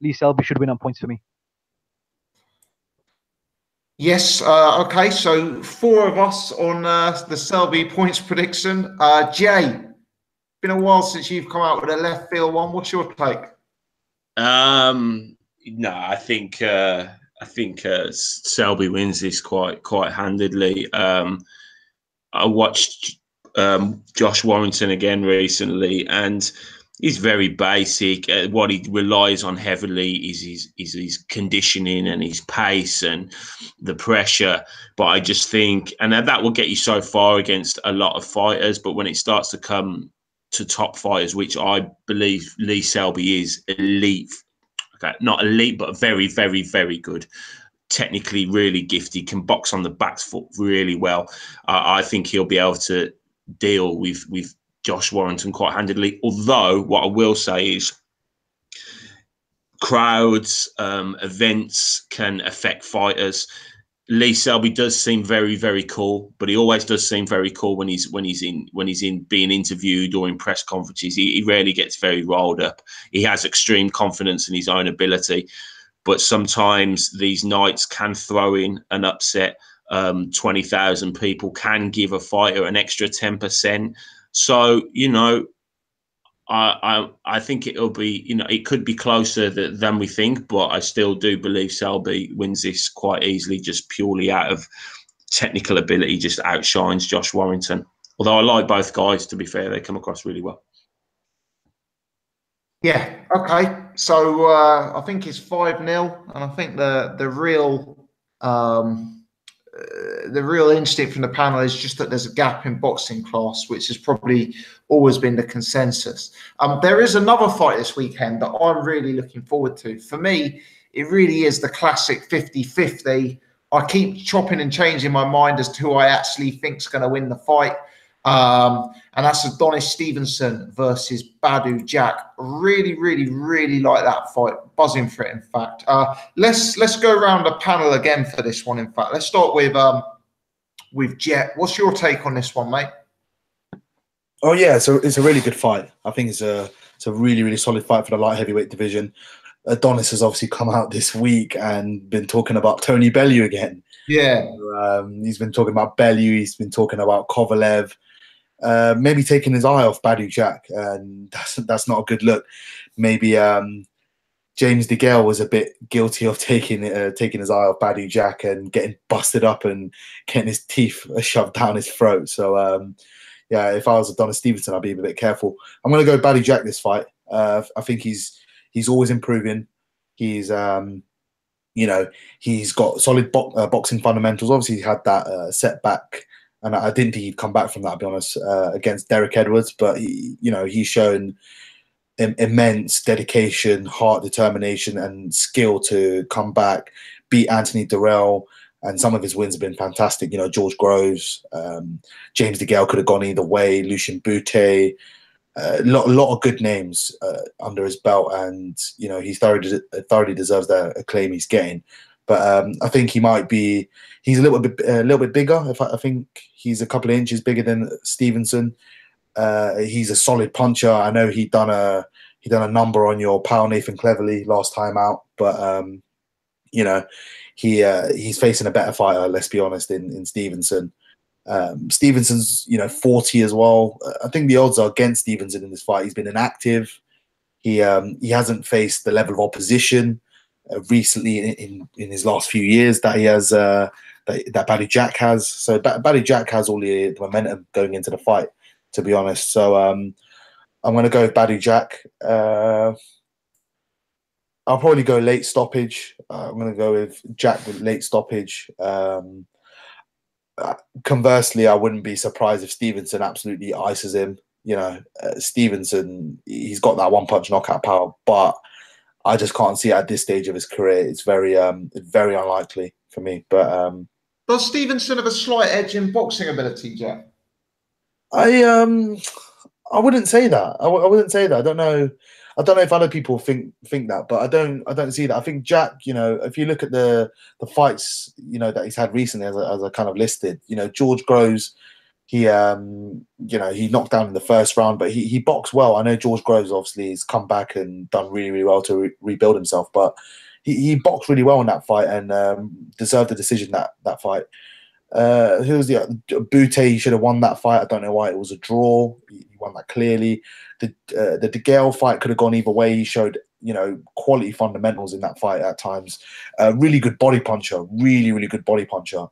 Lee Selby should win on points for me. Yes. Okay. So 4 of us on the Selby points prediction. Jay, been a while since you've come out with a left field one. What's your take? No, I think Selby wins this quite handedly. I watched Josh Warrington again recently, and he's very basic. What he relies on heavily is his conditioning and his pace and the pressure. But I just think, and that will get you so far against a lot of fighters. But when it starts to come to top fighters, which I believe Lee Selby is elite, okay, not elite, but very, very, very good. Technically really gifted, can box on the back foot really well. I think he'll be able to deal with Josh Warrington quite handedly. Although what I will say is crowds, events can affect fighters. Lee Selby does seem very, very cool, but he always does seem very cool when he's in being interviewed or in press conferences. He rarely gets very rolled up. He has extreme confidence in his own ability, but sometimes these nights can throw in an upset. 20,000 people can give a fighter an extra 10%. So, I think it'll be, it could be closer than we think, but I still do believe Selby wins this quite easily, just purely out of technical ability, just outshines Josh Warrington. Although I like both guys, to be fair, they come across really well. Yeah, okay. So I think it's 5-0, and I think the real instinct from the panel is just that there's a gap in boxing class, which has probably always been the consensus. There is another fight this weekend that I'm really looking forward to. For me, it really is the classic 50-50. I keep chopping and changing my mind as to who I actually think is going to win the fight. And that's Adonis Stevenson versus Badou Jack. Really, really, really like that fight. Buzzing for it, in fact. Let's go around the panel again for this one, in fact. Let's start with Jet. What's your take on this one, mate? Oh, yeah, so it's a really good fight. I think it's a really, really solid fight for the light heavyweight division. Adonis has obviously come out this week and been talking about Tony Bellew again. Yeah. He's been talking about Bellew. He's been talking about Kovalev. Maybe taking his eye off Badou Jack, and that's not a good look. Maybe James DeGale was a bit guilty of taking his eye off Badou Jack and getting busted up and getting his teeth shoved down his throat. So yeah, if I was Adonis Stevenson, I'd be a bit careful. I'm going to go Badou Jack this fight. I think he's always improving. He's he's got solid boxing fundamentals. Obviously, he had that setback. And I didn't think he'd come back from that, I'll be honest, against Derek Edwards. But, he's shown immense dedication, heart, determination, and skill to come back, beat Anthony Durrell. And some of his wins have been fantastic. George Groves, James DeGale could have gone either way, Lucien Boutte, a lot of good names under his belt. And, he thoroughly deserves the acclaim he's getting. But I think he's a little bit bigger. I think he's a couple of inches bigger than Stevenson. He's a solid puncher. I know he done a number on your pal Nathan Cleverly last time out, but he's facing a better fighter. Let's be honest, in Stevenson. Stevenson's 40 as well. I think the odds are against Stevenson in this fight. He's been inactive. He hasn't faced the level of opposition recently in his last few years that he has that Badou Jack has. So Badou Jack has all the momentum going into the fight, to be honest. So I'm going to go with Badou Jack. I'll probably go late stoppage. I'm going to go with Jack with late stoppage. Conversely, I wouldn't be surprised if Stevenson absolutely ices him. Stevenson, he's got that one-punch knockout power, but I just can't see it at this stage of his career. It's very unlikely for me. But does Stevenson have a slight edge in boxing ability, Jack? I wouldn't say that. I wouldn't say that. I don't know if other people think that, but I don't see that. I think Jack, if you look at the fights, that he's had recently, as I kind of listed, George Groves, he knocked down in the first round, but he boxed well. I know George Groves obviously has come back and done really, really well to rebuild himself, but he boxed really well in that fight and deserved a decision that fight. Who was the Boutte? He should have won that fight. I don't know why it was a draw. He won that clearly. The DeGale fight could have gone either way. He showed quality fundamentals in that fight at times. Really good body puncher, really good body puncher.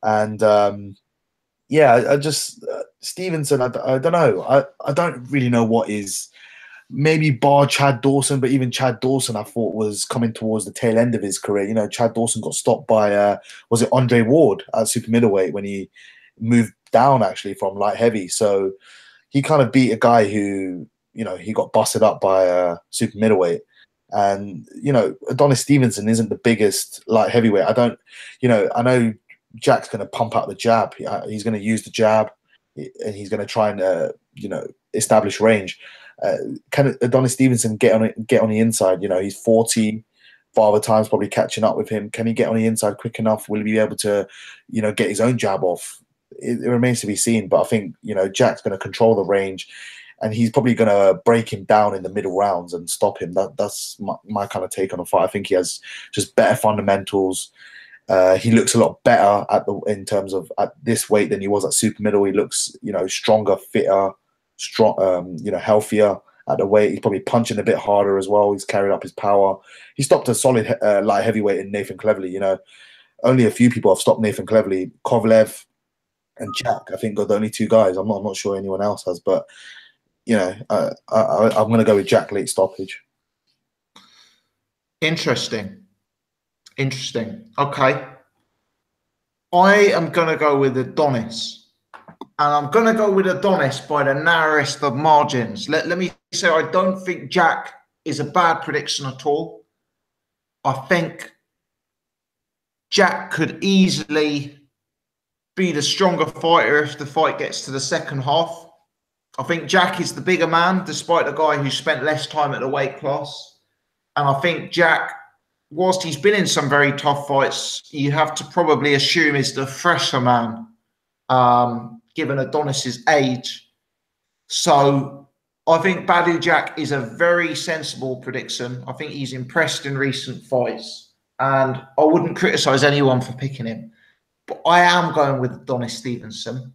And I just Stevenson. I don't know. I don't really know what is. Maybe bar Chad Dawson, but even Chad Dawson, I thought was coming towards the tail end of his career. Chad Dawson got stopped by was it Andre Ward at super middleweight when he moved down actually from light heavy. So he kind of beat a guy who he got busted up by super middleweight. And Adonis Stevenson isn't the biggest light heavyweight. I know Jack's going to pump out the jab. He's going to use the jab, and he's going to try and establish range. Can Adonis Stevenson get on the inside? He's 40. Father Time's probably catching up with him. Can he get on the inside quick enough? Will he be able to, get his own jab off? It remains to be seen. But I think Jack's going to control the range, and he's probably going to break him down in the middle rounds and stop him. That's my kind of take on the fight. I think he has just better fundamentals. He looks a lot better in terms of at this weight than he was at super middle. He looks, stronger, fitter, healthier at the weight. He's probably punching a bit harder as well. He's carried up his power. He stopped a solid light heavyweight in Nathan Cleverly. Only a few people have stopped Nathan Cleverly. Kovalev and Jack, I think, are the only two guys. I'm not sure anyone else has, but I'm going to go with Jack late stoppage. Interesting. Okay. I am going to go with Adonis. And I'm going to go with Adonis by the narrowest of margins. Let me say, I don't think Jack is a bad prediction at all. I think Jack could easily be the stronger fighter if the fight gets to the second half. I think Jack is the bigger man, despite the guy who spent less time at the weight class. And I think Jack, whilst he's been in some very tough fights, you have to probably assume is the fresher man. Given Adonis's age. So I think Badou Jack is a very sensible prediction. I think he's impressed in recent fights, and I wouldn't criticize anyone for picking him. But I am going with Adonis Stevenson.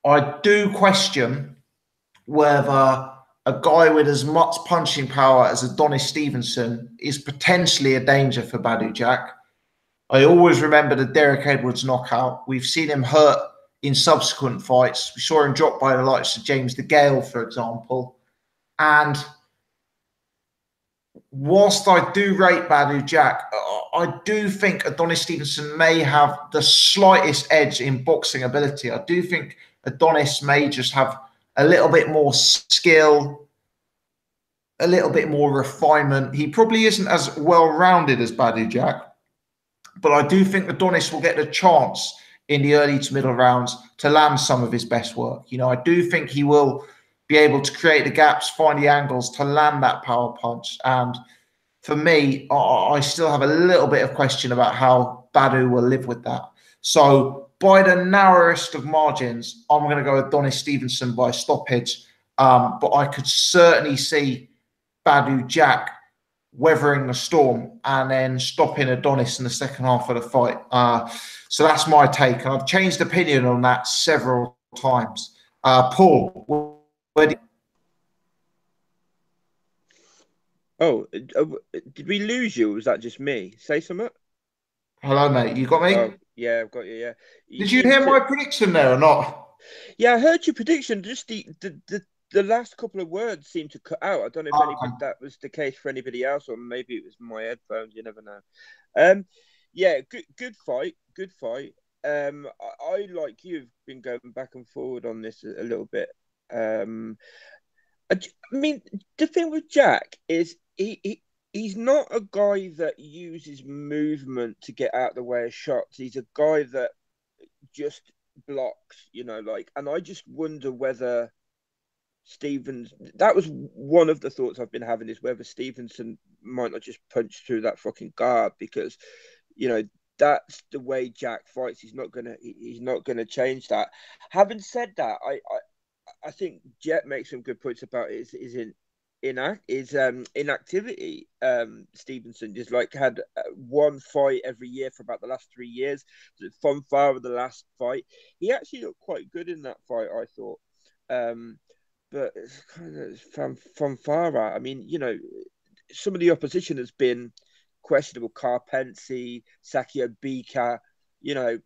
I do question whether a guy with as much punching power as Adonis Stevenson is potentially a danger for Badou Jack. I always remember the Derek Edwards knockout. We've seen him hurt in subsequent fights. We saw him drop by the likes of James DeGale, for example. And whilst I do rate Badou Jack, I do think Adonis Stevenson may have the slightest edge in boxing ability. I do think Adonis may just have a little bit more skill, a little bit more refinement. He probably isn't as well-rounded as Badou Jack, but I do think Adonis will get the chance in the early to middle rounds to land some of his best work. I do think he will be able to create the gaps, find the angles to land that power punch. And for me, I still have a little bit of question about how Badou will live with that. So by the narrowest of margins, I'm going to go with Adonis Stevenson by stoppage. But I could certainly see Badou Jack weathering the storm and then stopping Adonis in the second half of the fight. So that's my take. And I've changed opinion on that several times. Paul, where do did we lose you, or was that just me? Say something. Hello, mate. You got me? Oh, yeah, I've got you, yeah. Did you hear my prediction there or not? Yeah, I heard your prediction. Just the last couple of words seemed to cut out. I don't know if that was the case for anybody else, or maybe it was my headphones. You never know. Yeah, good fight. I like you have been going back and forward on this a little bit. I mean, the thing with Jack is he's not a guy that uses movement to get out the way of shots. He's a guy that just blocks, and I just wonder whether that was one of the thoughts I've been having, is whether Stevenson might not just punch through that fucking guard, because, that's the way Jack fights. He's not gonna change that. Having said that, I think Jet makes some good points about his inactivity. Stevenson just had one fight every year for about the last 3 years. Fonfara, the last fight, he actually looked quite good in that fight, I thought. But it's kind of Fonfara. I mean, some of the opposition has been questionable. Carpensi, Sakio Bika, you know,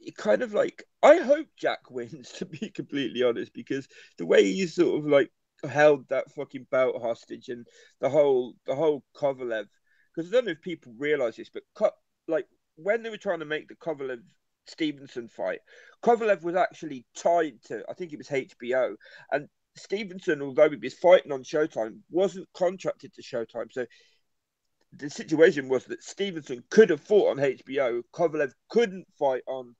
it kind of like, I hope Jack wins, to be completely honest, because the way he's sort of like held that fucking belt hostage and the whole Kovalev, because I don't know if people realize this, but like when they were trying to make the Kovalev Stevenson fight, Kovalev was actually tied to, I think it was HBO, and Stevenson, although he was fighting on Showtime, wasn't contracted to Showtime. So the situation was that Stevenson could have fought on HBO, Kovalev couldn't fight on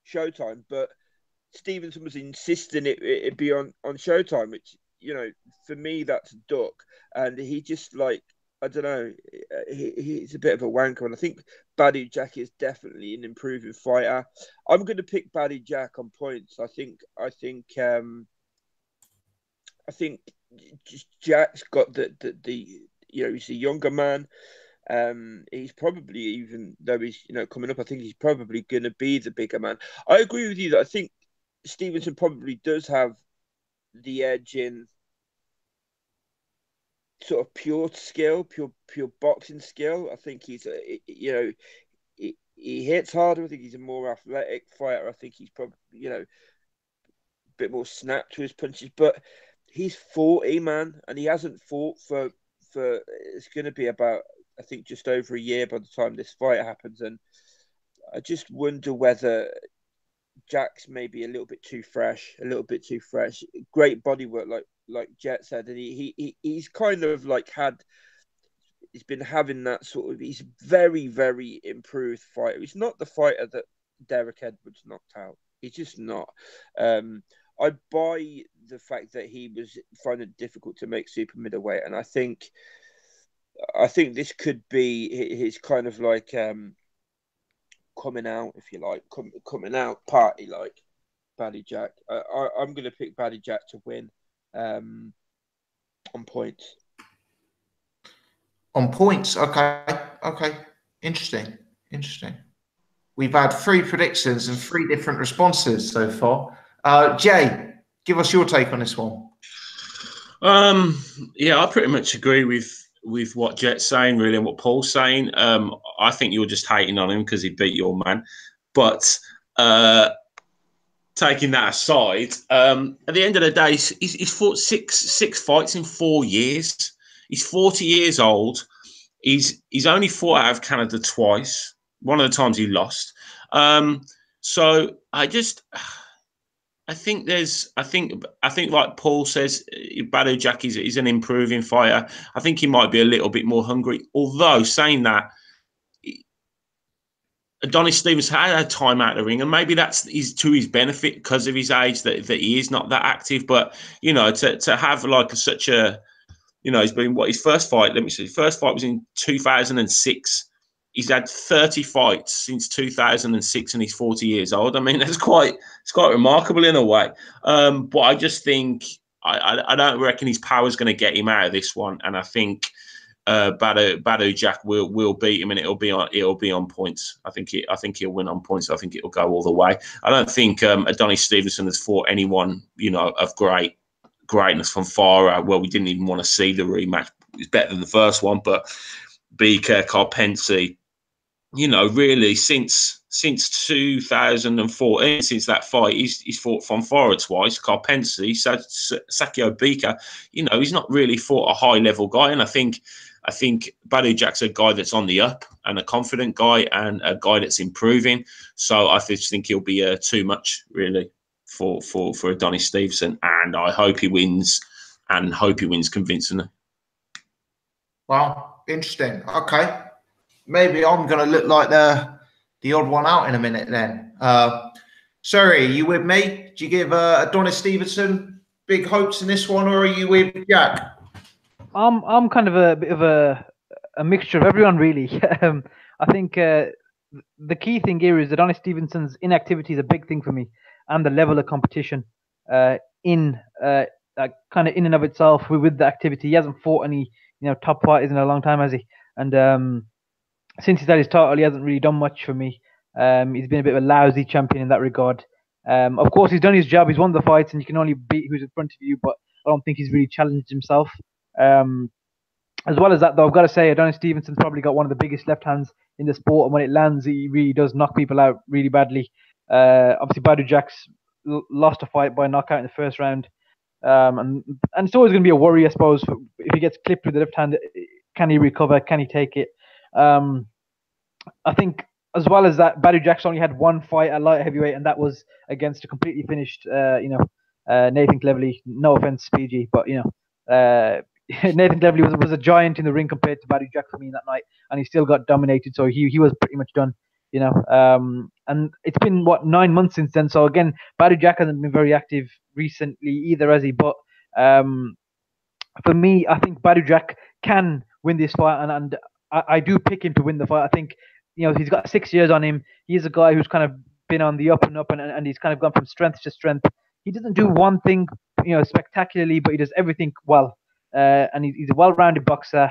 Showtime, but Stevenson was insisting it be on Showtime, which, you know, for me, that's a duck. And he just, like, I don't know, he's a bit of a wanker. And I think Badou Jack is definitely an improving fighter. I'm going to pick Badou Jack on points. I think Jack's got the you know, he's a younger man. He's probably, even though he's, you know, coming up, I think he's probably going to be the bigger man. I agree with you that I think Stevenson probably does have the edge in sort of pure skill, pure boxing skill. I think he's, you know, he hits harder. I think he's a more athletic fighter. I think he's probably, you know, a bit more snap to his punches. But he's 40, man, and he hasn't fought for it's going to be about, I think, just over a year by the time this fight happens. And I just wonder whether Jack's maybe a little bit too fresh. Great bodywork, like Jet said, and he's kind of like he's been having that sort of, he's very, very improved fighter. He's not the fighter that Derek Edwards knocked out. He's just not. I buy the fact that he was finding it difficult to make super middleweight, and I think this could be his kind of like coming out, if you like, coming out party, like Badou Jack. I'm going to pick Badou Jack to win on points. On points, okay, interesting. We've had 3 predictions and 3 different responses so far. Jay, give us your take on this one. Yeah, I pretty much agree with what Jet's saying, really, and what Paul's saying. I think you're just hating on him because he beat your man. But taking that aside, at the end of the day, he's fought six fights in 4 years. He's 40 years old. He's only fought out of Canada twice. One of the times he lost. So I think like Paul says, Badou Jack is an improving fighter. I think he might be a little bit more hungry. Although saying that, Adonis Stevenson had time out of the ring, and maybe that's to his benefit because of his age that he is not that active. But you know, to have like such a, you know, he's been his first fight. Let me see. His first fight was in 2006. He's had 30 fights since 2006, and he's 40 years old. I mean, it's quite remarkable in a way. But I just think I don't reckon his power is going to get him out of this one, and I think Badou Jack will beat him, and it'll be on points. I think he'll win on points. I think it'll go all the way. I don't think Adonis Stevenson has fought anyone, you know, of greatness from far out. Well, we didn't even want to see the rematch. It's better than the first one, but Bika, Carpensi, you know, really since 2014, since that fight, he's fought Fonfara twice. Carpensi, Sakio Bika, you know, he's not really fought a high level guy, and I think Badou Jack's a guy that's on the up and a confident guy and a guy that's improving. So I just think he'll be too much really for Adonis Stevenson, and I hope he wins convincingly. Well, interesting. Okay. Maybe I'm going to look like the odd one out in a minute then. Sorry, are you with me? Do you give Adonis Stevenson big hopes in this one, or are you with Jack? I'm kind of a bit of a mixture of everyone, really. I think the key thing here is Adonis Stevenson's inactivity is a big thing for me, and the level of competition kind of in and of itself with the activity. He hasn't fought any, you know, top fighters in a long time, has he? And since he's had his title, he hasn't really done much for me. He's been a bit of a lousy champion in that regard. Of course, he's done his job. He's won the fights, and you can only beat who's in front of you. But I don't think he's really challenged himself. As well as that, though, I've got to say, Adonis Stevenson's probably got one of the biggest left hands in the sport, and when it lands, he really does knock people out really badly. Obviously, Badou Jack's lost a fight by knockout in the first round, and it's always going to be a worry, I suppose, if he gets clipped with the left hand. Can he recover? Can he take it? I think, as well as that, Badou Jack's only had one fight at light heavyweight, and that was against a completely finished, Nathan Cleverly. No offense, PG, but Nathan Cleverly was a giant in the ring compared to Badou Jack for me that night, and he still got dominated. So he was pretty much done, And it's been 9 months since then. So again, Badou Jack hasn't been very active recently either, has he? But for me, I think Badou Jack can win this fight, and I do pick him to win the fight. I think he's got 6 years on him. He's a guy who's kind of been on the up and up, and he's kind of gone from strength to strength. He doesn't do one thing spectacularly, but he does everything well. And he's a well-rounded boxer.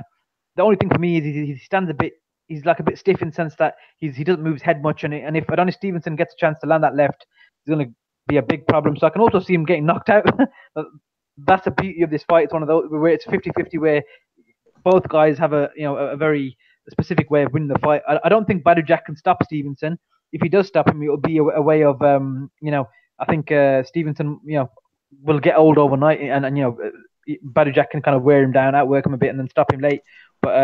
The only thing for me is he stands a bit. He's like a bit stiff in the sense that he doesn't move his head much, and if Adonis Stevenson gets a chance to land that left, it's going to be a big problem. So I can also see him getting knocked out. That's the beauty of this fight. It's one of those where it's 50-50, where both guys have a very specific way of winning the fight. I don't think Badou Jack can stop Stevenson. If he does stop him, it'll be a way of I think Stevenson will get old overnight, and Badou Jack can kind of wear him down, outwork him a bit, and then stop him late. But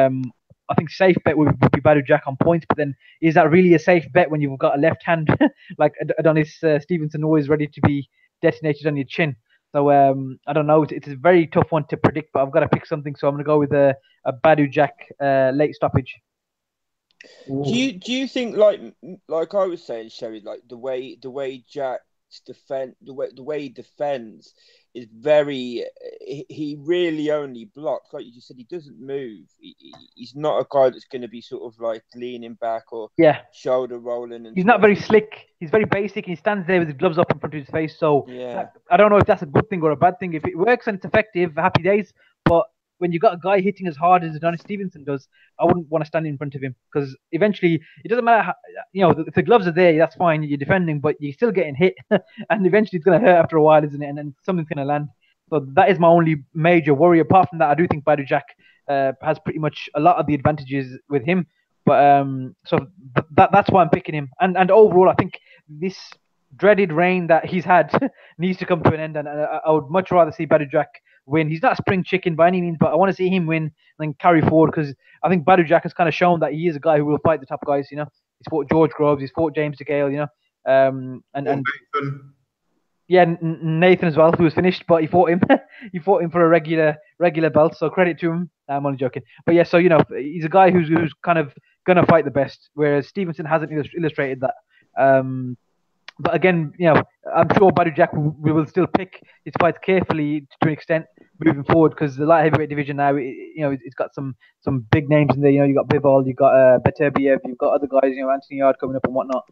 I think safe bet would be Badou Jack on points. But then, is that really a safe bet when you've got a left hand like Adonis Stevenson, always ready to be detonated on your chin? So I don't know. It's a very tough one to predict, but I've got to pick something. So I'm going to go with a Badou Jack late stoppage. Do you think like I was saying, Sherry, like the way Jack's the way he defends is very. He really only blocks, like you just said. He doesn't move. He's not a guy that's going to be sort of like leaning back or shoulder rolling. And he's not very slick. He's very basic. He stands there with his gloves up in front of his face. So I don't know if that's a good thing or a bad thing. If it works and it's effective, happy days. But when you got a guy hitting as hard as Adonis Stevenson does, I wouldn't want to stand in front of him, because eventually it doesn't matter if the gloves are there, that's fine, you're defending, but you're still getting hit, and eventually it's going to hurt after a while, isn't it? And then something's going to land. So that is my only major worry. Apart from that, I do think Badou Jack has pretty much a lot of the advantages with him. But so that's why I'm picking him. And overall, I think this dreaded reign that he's had needs to come to an end, and I would much rather see Badou Jack win. He's not a spring chicken by any means, but I want to see him win and carry forward, because I think Badou Jack has kind of shown that he is a guy who will fight the top guys. He's fought George Groves, he's fought James DeGale, and Nathan. Nathan as well, who was finished, but he fought him. He fought him for a regular belt. So credit to him. I'm only joking, but yeah. So he's a guy who's kind of gonna fight the best, whereas Stevenson hasn't illustrated that. But again, I'm sure Badou Jack will still pick his fights carefully to an extent moving forward, because the light heavyweight division now, it's got some big names in there. You got Bivol, you got Beterbiev, you've got other guys, Anthony Yard coming up and whatnot.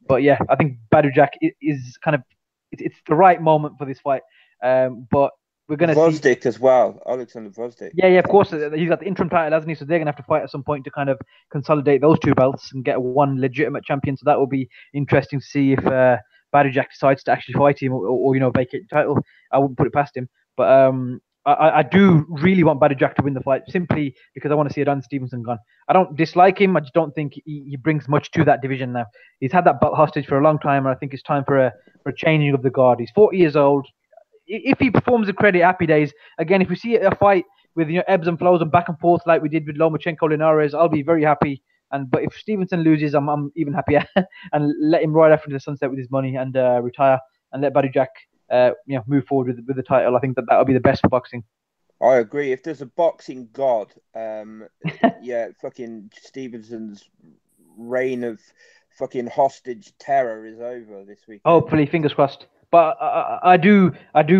But yeah, I think Badou Jack is kind of it's the right moment for this fight. But we're going to see Vosdik as well, Alexander Vosdik. Yeah, of course. He's got the interim title, hasn't he? So they're going to have to fight at some point to kind of consolidate those two belts and get one legitimate champion. So that will be interesting to see if Badou Jack decides to actually fight him or vacate the title. I wouldn't put it past him. But I do really want Badou Jack to win the fight, simply because I want to see Adonis Stevenson gone. I don't dislike him. I just don't think he brings much to that division now. He's had that belt hostage for a long time, and I think it's time for a changing of the guard. He's 40 years old. If he performs a credit, happy days. Again, if we see a fight with ebbs and flows and back and forth like we did with Lomachenko, Linares, I'll be very happy. But if Stevenson loses, I'm even happier, and let him ride off into the sunset with his money and retire, and let Badou Jack move forward with the title. I think that would be the best for boxing. I agree. If there's a boxing god, fucking Stevenson's reign of fucking hostage terror is over this week. Hopefully, fingers crossed. But I do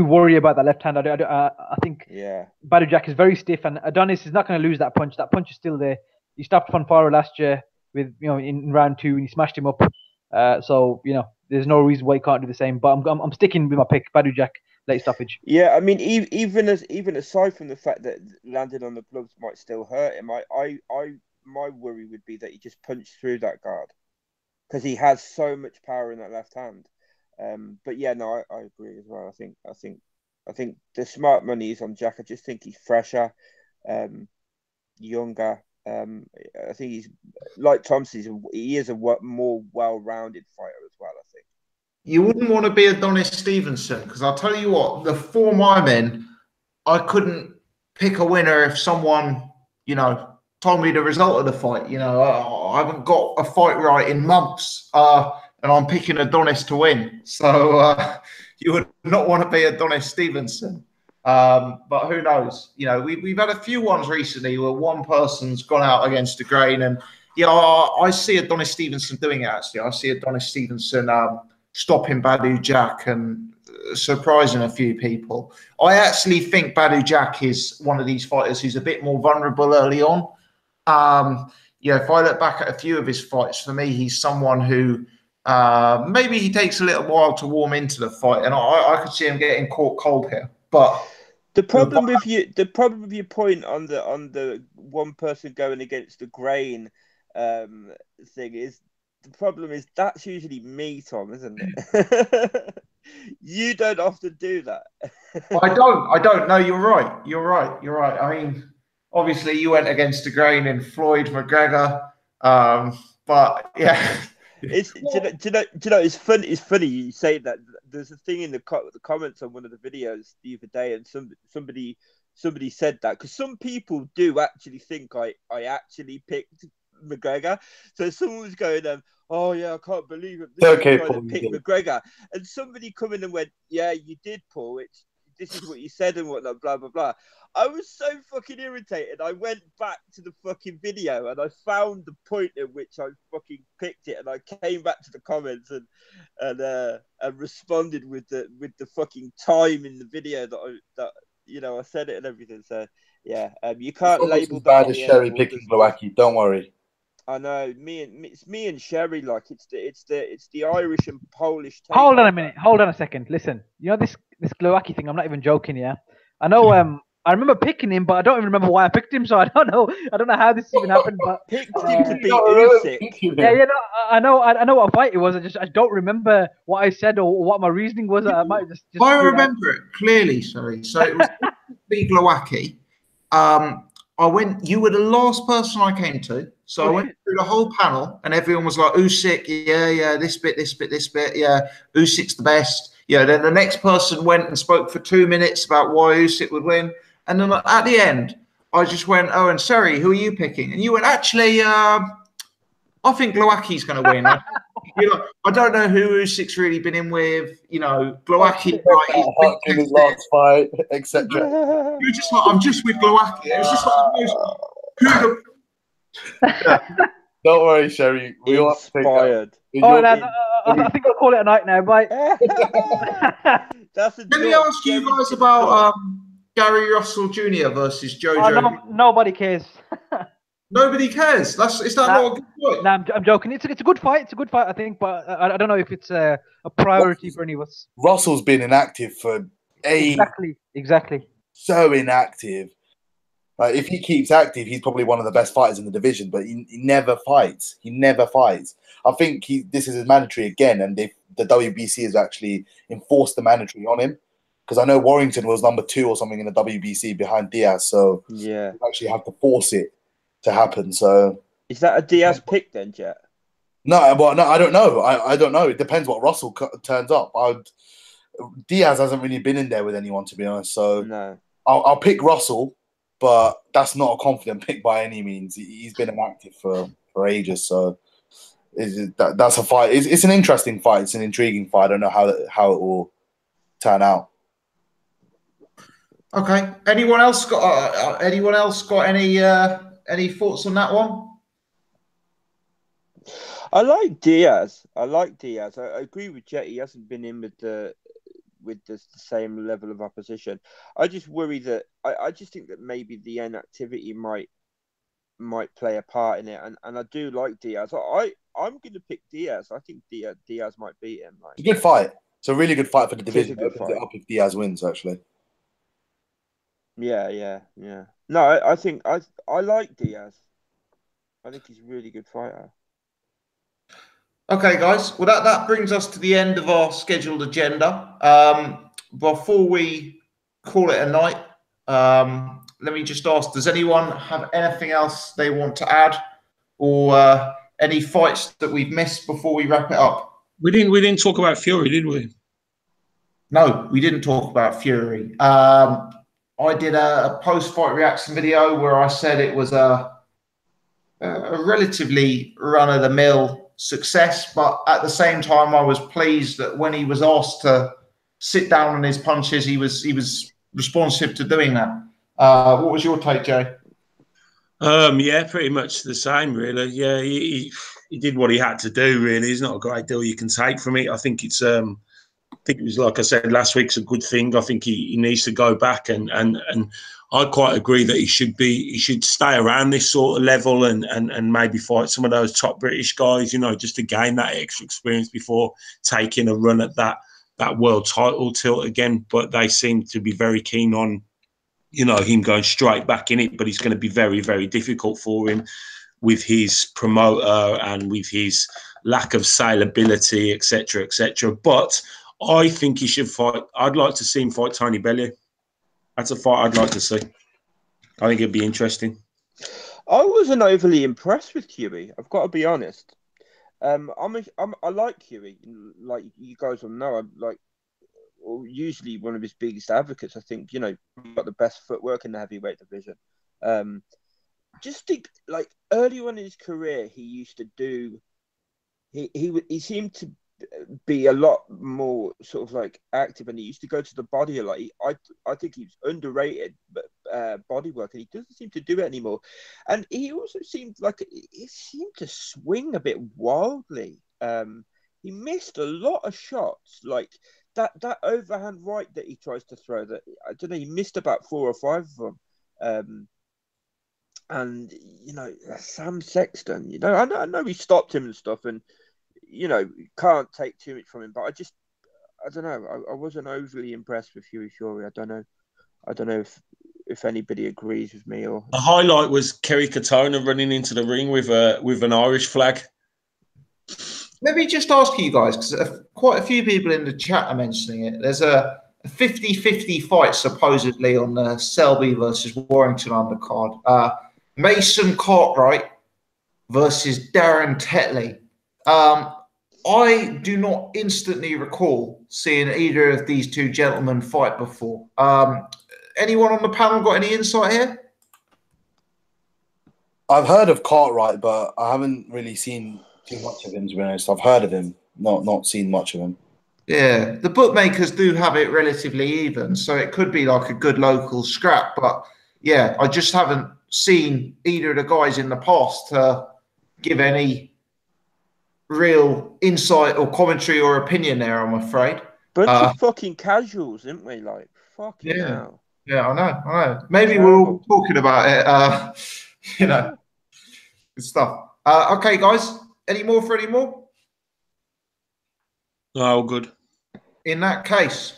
worry about that left hand. I think Badou Jack is very stiff, and Adonis is not going to lose that punch. That punch is still there. He stopped Fonfara last year with in round 2, and he smashed him up. So there's no reason why he can't do the same. But I'm sticking with my pick, Badou Jack late stoppage. Yeah, I mean, even aside from the fact that landing on the gloves might still hurt him, my worry would be that he just punched through that guard, because he has so much power in that left hand. But yeah, no, I agree as well. I think I think the smart money is on Jack. I just think he's fresher, younger. I think he's like Thompson. He is a more well-rounded fighter as well. I think You wouldn't want to be Adonis Stevenson, because I'll tell you what, the form I'm in, I couldn't pick a winner if someone, told me the result of the fight. I haven't got a fight right in months, and I'm picking Adonis to win. So you would not want to be Adonis Stevenson. But who knows? We've had a few ones recently where one person's gone out against the grain, and I see Adonis Stevenson doing it. Actually, I see Adonis Stevenson stopping Badou Jack and surprising a few people. I actually think Badou Jack is one of these fighters who's a bit more vulnerable early on. If I look back at a few of his fights, for me, he's someone who maybe he takes a little while to warm into the fight, and I could see him getting caught cold here. But the problem with your point on the one person going against the grain thing is, the problem is that's usually me, Tom, isn't it? You don't often do that. I don't. No, you're right. I mean, obviously you went against the grain in Floyd McGregor, but yeah. Do you know? It's funny. It's funny you say that. There's a thing in the comments on one of the videos the other day, and somebody said that, because some people do actually think I actually picked McGregor. So someone was going, oh yeah, I can't believe it. This okay, Paul, pick McGregor, and somebody come in and went, yeah, you did, Paul. This is what you said and whatnot, blah blah blah. I was so fucking irritated. I went back to the fucking video and I found the point at which I fucking picked it, and I came back to the comments and responded with the fucking time in the video that I said it and everything. So yeah, you can't label that bad as Sherry picking Glowacki. Don't worry. I know it's me and Sherry. Like it's the Irish and Polish. Hold on a minute. Hold on a second. Listen, this Glowacki thing. I'm not even joking. Yeah, I know. I remember picking him, but I don't even remember why I picked him. So I don't know how this even happened. But picked him to beat Usyk. Yeah. No, I know what fight it was. I don't remember what I said or what my reasoning was. I might just I remember it clearly. Sorry. So it was beat Glowacki. You were the last person I came to. So I went through the whole panel and everyone was like, Usyk, yeah, this bit, yeah, Usyk's the best. Yeah, then the next person went and spoke for 2 minutes about why Usyk would win. And then at the end, I just went, oh, and Seri, who are you picking? And you went, actually, I think Glowacki's going to win. I don't know who Usyk's really been in with. Glowacki, right, in his last fight, etc. You were just like, I'm just with Glowacki. It was just like the most. Don't worry, Sherry. We all inspired. I think I'll call it a night now. Bye. Let me ask you guys about Gary Russell Jr. versus Jojo. Nobody cares. Nobody cares. Is that not a good fight? No, I'm joking. It's a good fight. It's a good fight, I think, but I don't know if it's a priority for any of us. Russell's been inactive for Exactly. So inactive. If he keeps active, he's probably one of the best fighters in the division, but he never fights. I think this is mandatory again, and the WBC has actually enforced the mandatory on him, because I know Warrington was number 2 or something in the WBC behind Diaz, so yeah, you actually have to force it to happen. So is that a Diaz pick then, Jet? No, I don't know. I don't know. It depends what Russell turns up. Diaz hasn't really been in there with anyone, to be honest. So no, I'll pick Russell. But that's not a confident pick by any means. He's been inactive for ages, so that's a fight. It's an interesting fight. It's an intriguing fight. I don't know how it will turn out. Okay. Anyone else got any thoughts on that one? I like Diaz. I agree with Jet. He hasn't been in with the same level of opposition. I just worry that I just think that maybe the inactivity might play a part in it, and I do like Diaz. I'm going to pick Diaz. I think Diaz might beat him. It's a good fight. It's a really good fight for the division. If Diaz wins, actually. Yeah. No, I think I like Diaz. I think he's a really good fighter. Okay, guys. Well, that brings us to the end of our scheduled agenda. Before we call it a night. Let me just ask, does anyone have anything else they want to add, or any fights that we've missed before we wrap it up? We didn't talk about Fury, did we? No, we didn't talk about Fury. I did a post-fight reaction video where I said it was a relatively run-of-the-mill success, but at the same time, I was pleased that when he was asked to sit down on his punches, he was responsive to doing that. What was your take, Jay? Yeah, pretty much the same, really. Yeah, he did what he had to do. Really, there's not a great deal you can take from it. I think it's I think it was, like I said last week's a good thing. I think he needs to go back and I quite agree that he should stay around this sort of level and maybe fight some of those top British guys, you know, just to gain that extra experience before taking a run at that world title tilt again. But they seem to be very keen on, you know, him going straight back in it, but it's going to be very, very difficult for him with his promoter and with his lack of saleability, etc., etc. But I think he should fight. I'd like to see him fight Tony Bellew. That's a fight I'd like to see. I think it'd be interesting. I wasn't overly impressed with Huey. I've got to be honest. I like Huey. Like you guys will know, I'm like usually one of his biggest advocates. I think, you know, got the best footwork in the heavyweight division. Just think, like early on in his career, he used to do. He seemed to be a lot more sort of like active, and he used to go to the body a lot. I think he's underrated, but body work, and he doesn't seem to do it anymore. And he also seemed like he seemed to swing a bit wildly. He missed a lot of shots, like that overhand right that he tries to throw. That I don't know, he missed about 4 or 5 of them. And you know, Sam Sexton, you know, I know he stopped him and stuff, and you know, can't take too much from him, but I don't know. I wasn't overly impressed with Huey Fury. I don't know if anybody agrees with me or. The highlight was Kerry Katona running into the ring with an Irish flag. Let me just ask you guys, because quite a few people in the chat are mentioning it. There's a 50-50 fight supposedly on the Selby versus Warrington undercard. Mason Cartwright versus Darren Tetley. I do not instantly recall seeing either of these two gentlemen fight before. Anyone on the panel got any insight here? I've heard of Cartwright, but I haven't really seen too much of him, to be honest. I've heard of him, not seen much of him. Yeah, the bookmakers do have it relatively even, so it could be like a good local scrap. But yeah, I just haven't seen either of the guys in the past give any real insight or commentary or opinion there, I'm afraid. Bunch of fucking casuals, aren't we? Like, fucking hell. Yeah, I know. Maybe we're all talking about it. You know, good stuff. Okay, guys, any more? No, all good. In that case,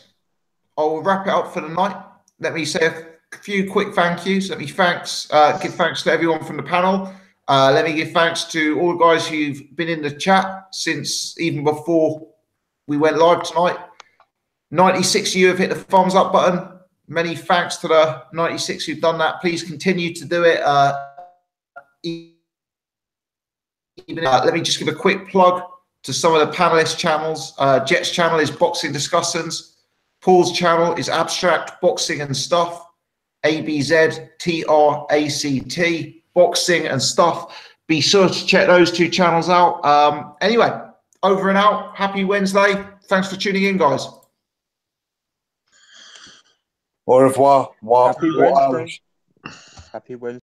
I'll wrap it up for the night. Let me say a few quick thank yous. Let me give thanks to everyone from the panel. Let me give thanks to all the guys who've been in the chat since even before we went live tonight. 96 of you have hit the thumbs up button. Many thanks to the 96 who've done that. Please continue to do it. Let me just give a quick plug to some of the panelist channels. Jet's channel is Boxing Discussions. Paul's channel is Abstract Boxing and Stuff. ABZ TRACT Boxing and Stuff. Be sure to check those two channels out. Anyway, over and out. Happy Wednesday. Thanks for tuning in, guys. Au revoir. Happy Wednesday. Happy Wednesday.